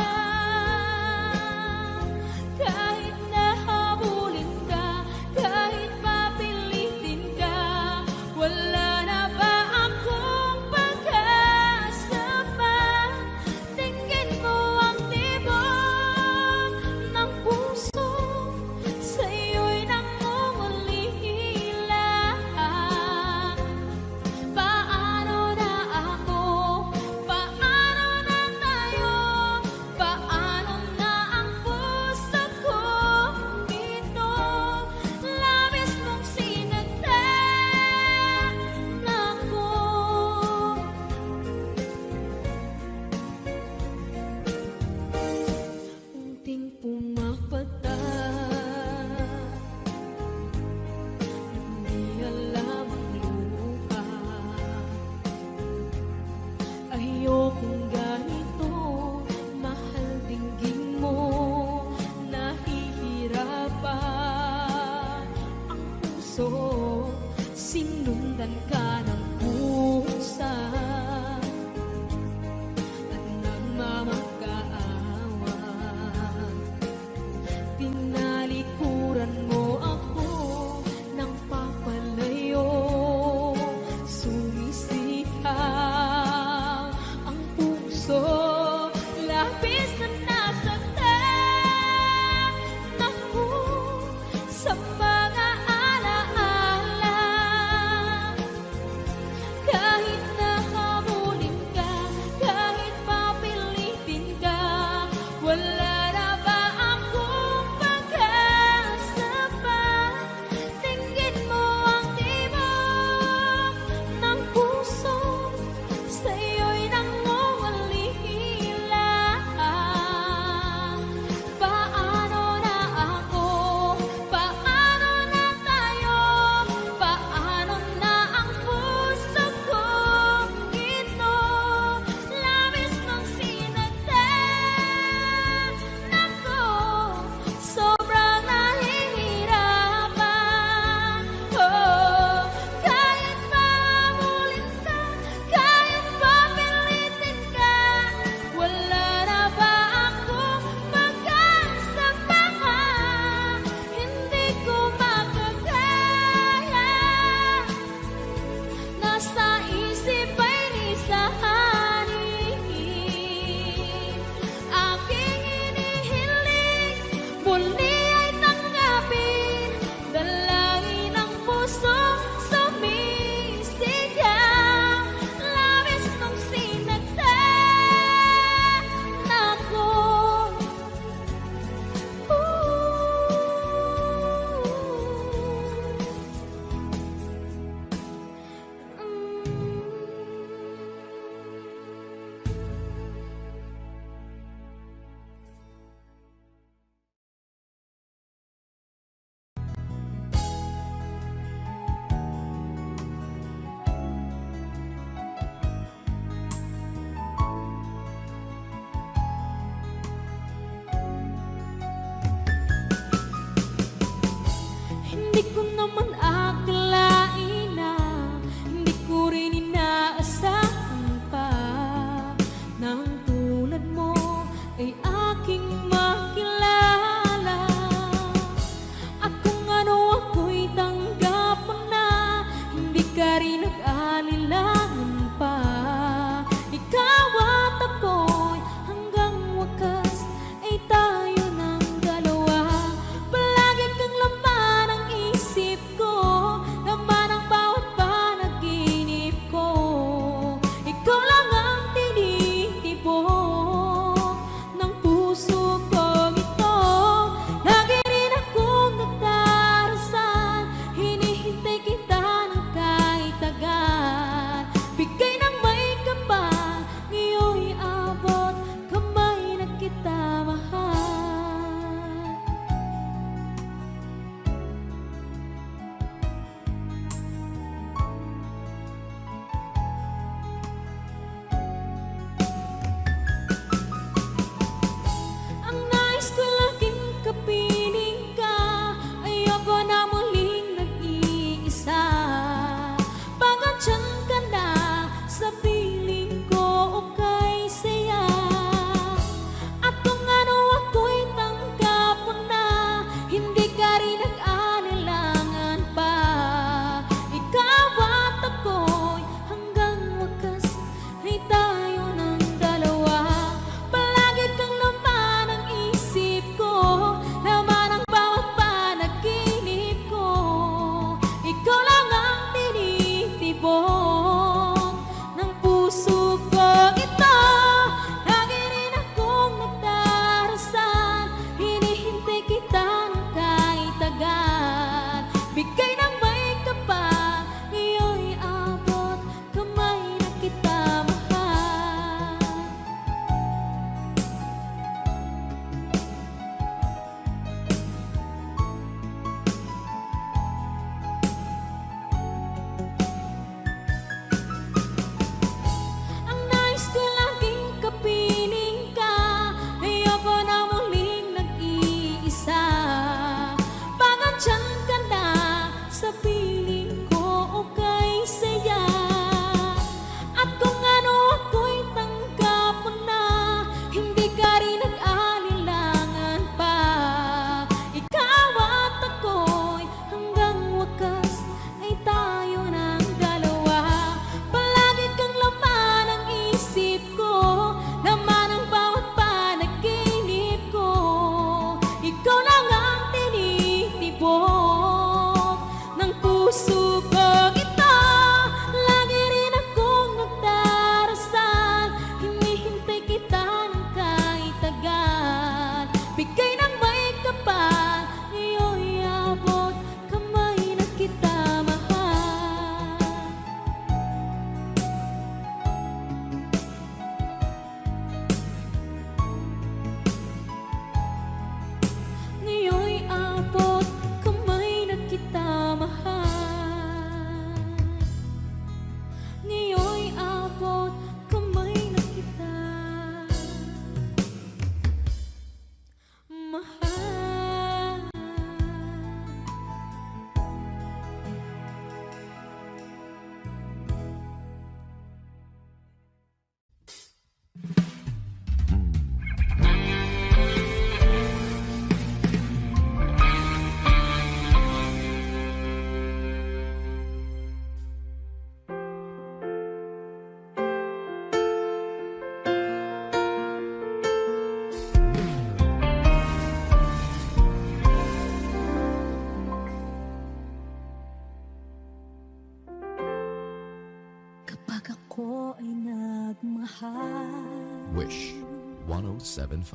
1075.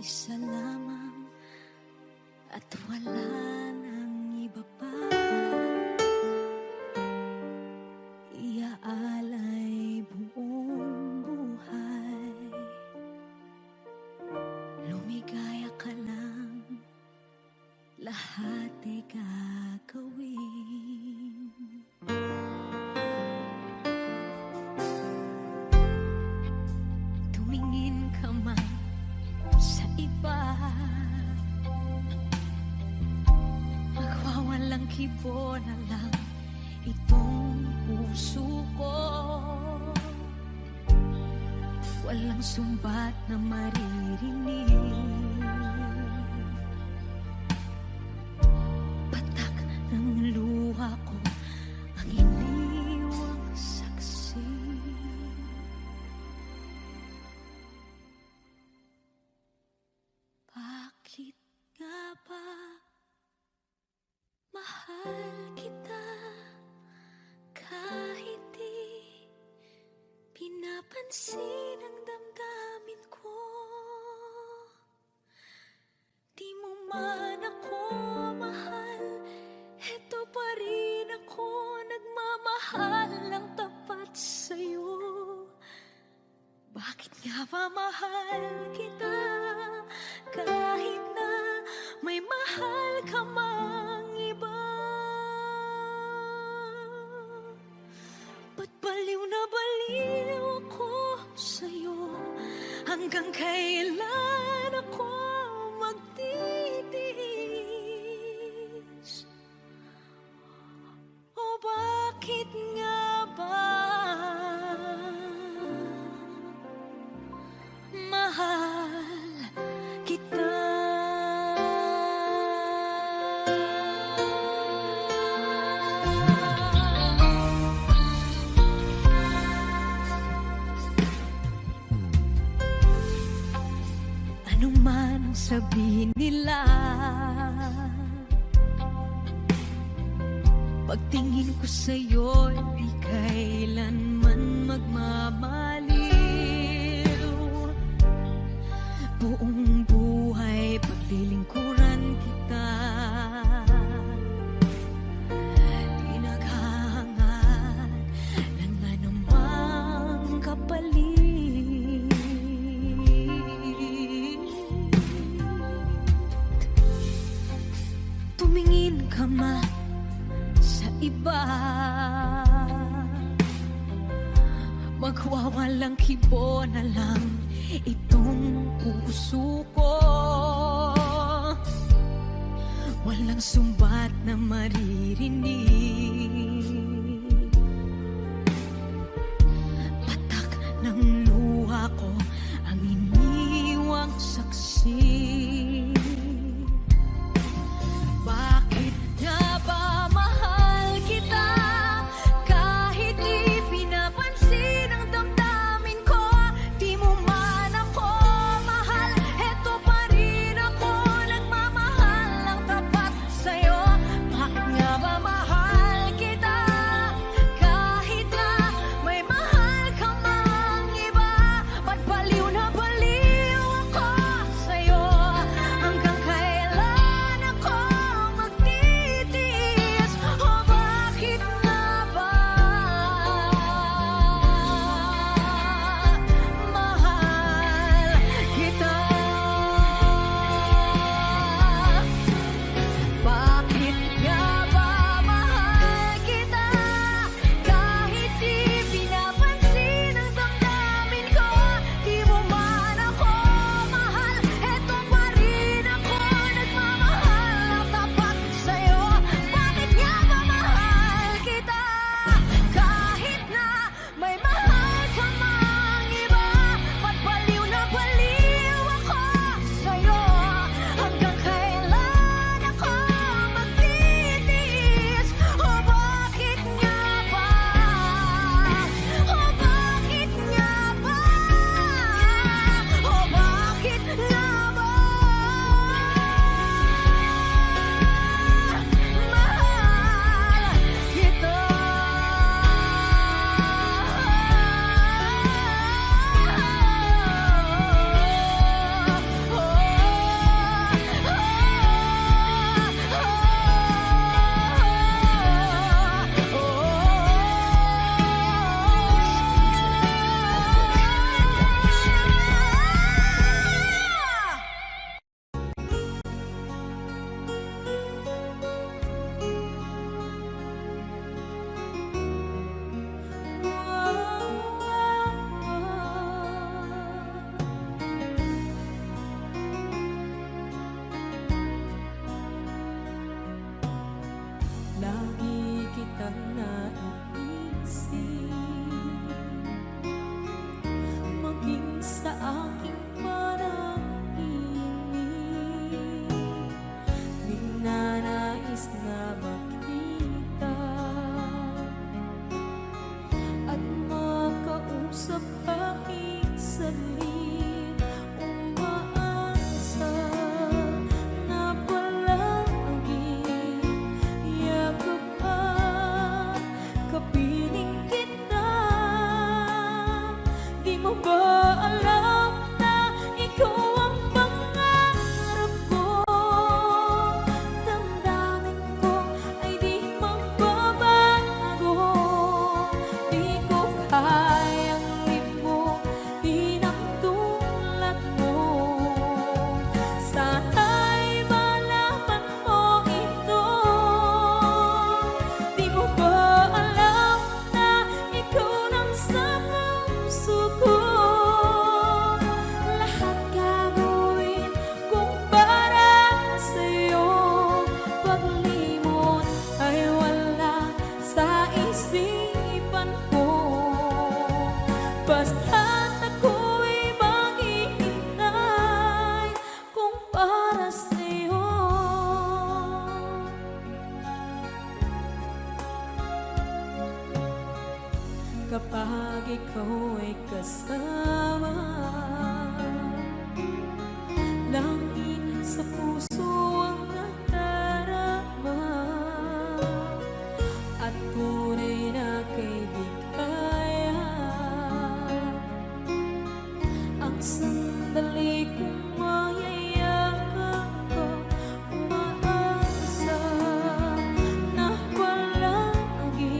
Isa lamang at wala nang iba pa. Iaalay buong buhay. Lumigaya ka lang, lahat ay gagawin. Tumingin ka man sa iba, magwawalang kibo na lang itong puso ko. Walang sumbat na maririnig, patak ng luha ko ang iniwang saksi. Bakit nga ba mahal kita kahit di pinapansin ang damdamin ko? Di mo man ako mahal, eto pa rin ako nagmamahal ng tapat sa'yo. Bakit nga ba mahal kita kahit na may mahal ka mang iba? Ba't baliw na baliw ako sa'yo? Hanggang kailan ako magtitiis? O bakit nga ba mahal kita? Ano man ang sabihin nila, pagtingin ko sa'yo, di kailanman magmamaliw. Buong buhay paglilingkuran kita, di naghahangad ng anumang kapalit. Tumingin ka man sa iba, magwawalang kibo na lang itong puso ko. Walang sumbat na maririnig, patak ng luha ko ang iniwang saksi. Bakit nga ba mahal kita kahit di pinapansin ang damdamin ko? Di mo man ako mahal, eto pa rin ako nagmamahal ng tapat sa'yo. Bakit nga ba mahal kita ba alam na ikaw ang pangarap ko? Damdamin ko ay di magbabago. Di ko kayang limutin ang tulad mo. Sana'y malaman mo ito. Di mo ba alam na ikaw lang sa puso ko? Lahat gagawin kung para sa'yo. Paglimot ay wala sa isipan ko. Basta't ako'y maghihintay kung para sa'yo. Kapag ikaw ay kasama, langit sa puso ang nadarama, at tunay na kaibigan. Ang sandali kong mayayakap ko, umaasa na palaging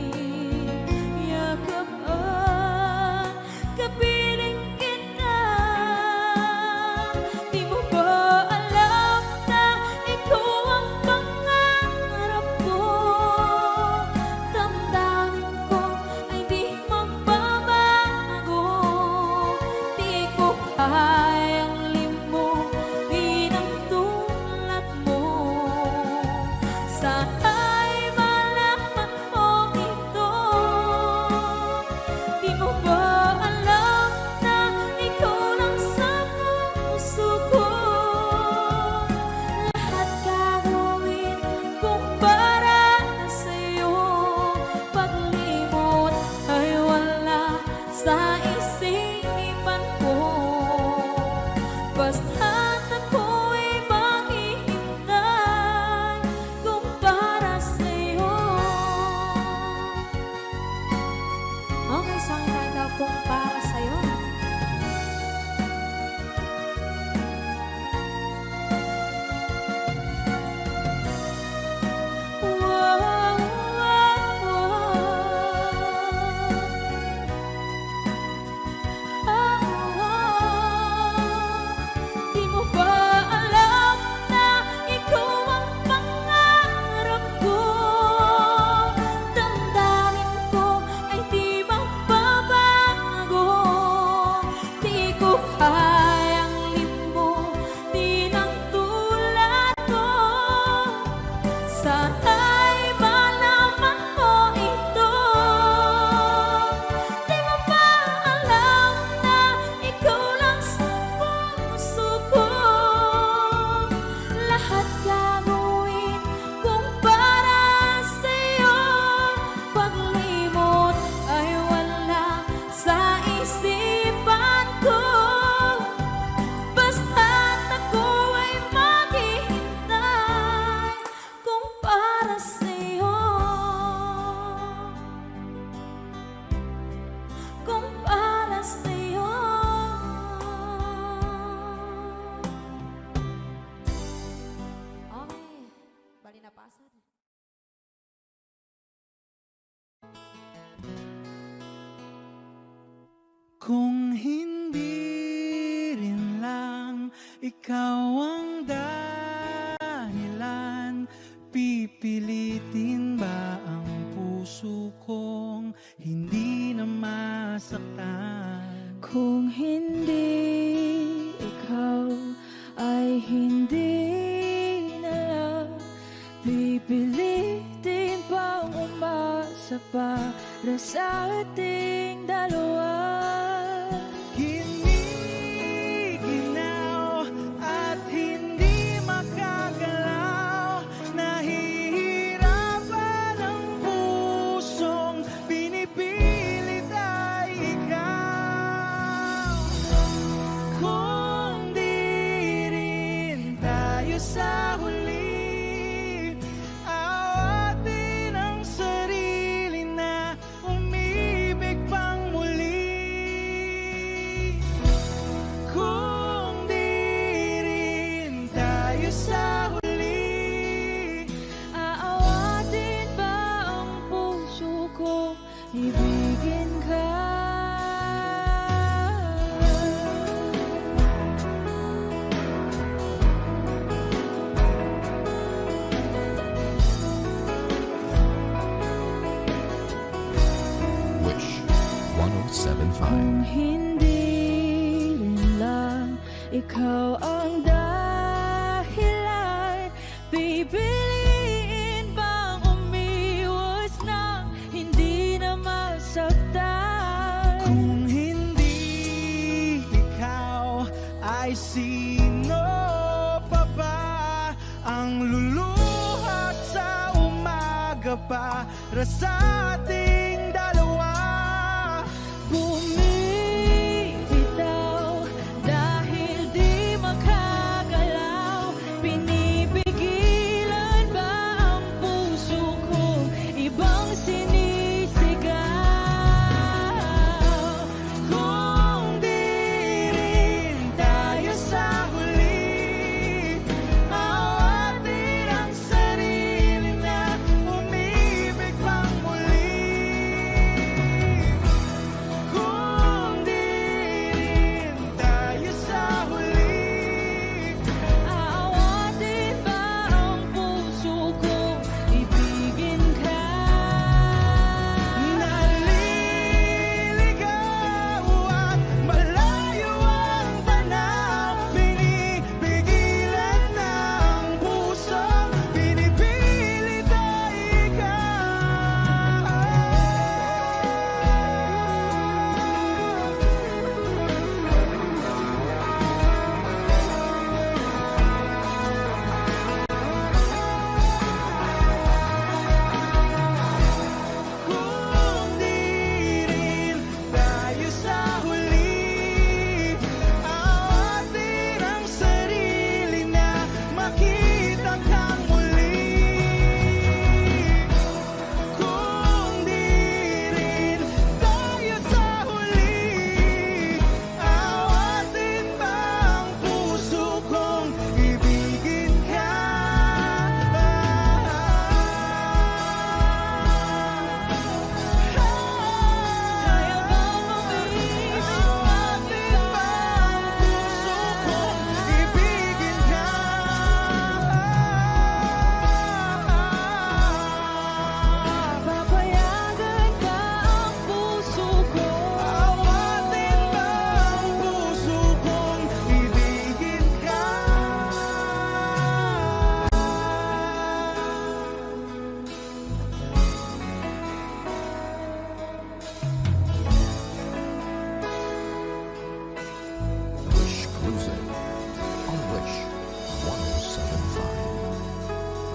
yakap at kapiling kita. Di mo ba alam na ikaw ang pangarap ko? Damdamin ko ay di magbabago. Di ko kayang limutin ang tulad mo. Sana'y malaman mo ito. Di mo ba alam na ikaw lang sa puso ko? Lahat gagawin kung para sa'yo. Paglimot ay wala sa isipan ko. Basta't ako'y maghihintay kung para sa'yo. Okay, saan tayo kung para sa'yo? Wow, wow, Di mo ba alam na ikaw ang pangarap ko? Damdamin ko ay di magbabago. Di ko kayang limutin ang tulad mo. Sana'y malaman mo ito. Di mo ba alam na ikaw lang sa puso ko? Lahat gagawin kung para sa'yo. Paglimot ay wala sa isipan ko. Basta't ako ay maghihintay kung para sa'yo. Kung para sa'yo. Okay, bali na pasad. Kung hindi rin lang ikaw ang dahilan, pipilitin ba ang puso kong hindi na masaktan? Kung hindi ikaw ay hindi na lang, pipilitin pang umasa para sa ating dalawa. Giniginaw at hindi makagalaw, nahihirapan ang pusong pinipilit ay ikaw. Kung di rin tayo sa huli, awatin ang sarili na umibig pang muli. ikaw ang dahilan. Pipiliin bang umiwas na hindi na masaktan? Kung hindi ikaw, ay sino pa ba ang luluhat sa umaga para sa ating dalawa? Bumibitaw dahil di makagalaw. Pinipigilan ba ang puso ko? Ibang sinisigaw. Kung di rin tayo sa huli, awatin ang sarili na umibig pang muli. Kung di rin tayo sa huli, Aawatin ba ang puso ko? Ibigin ka. naliligaw at malayo ang tanaw, pinipigilan ng puso, pinipilit ay Kung di rin tayo sa huli, awatin ang sarili na makita kang muli. Kung di rin tayo sa huli, awatin ba ang puso kong ibigin ka? Kaya bang umiwas Awatin ba ang puso kong ibigin ka? Papayagan ba ang puso ko? Awatin ba ang puso kong ibigin ka? Wish Cruising on Wish 1075.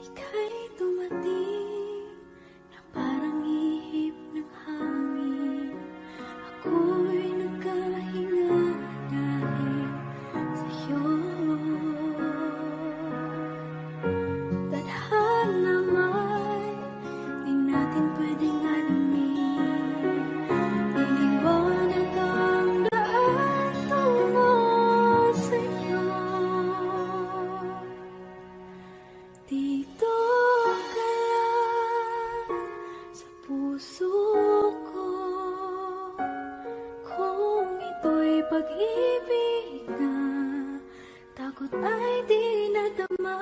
Ika'y dumating na parang ihip ng hangin. Ako'y nagkahinga dahil sa'yo. Tadhana man, di natin pwedeng alamin. Iniwanag ang daan tungo sa'yo. Dito ka lang sa puso ko. Kung ito'y pag-ibig na takot ay di nadama.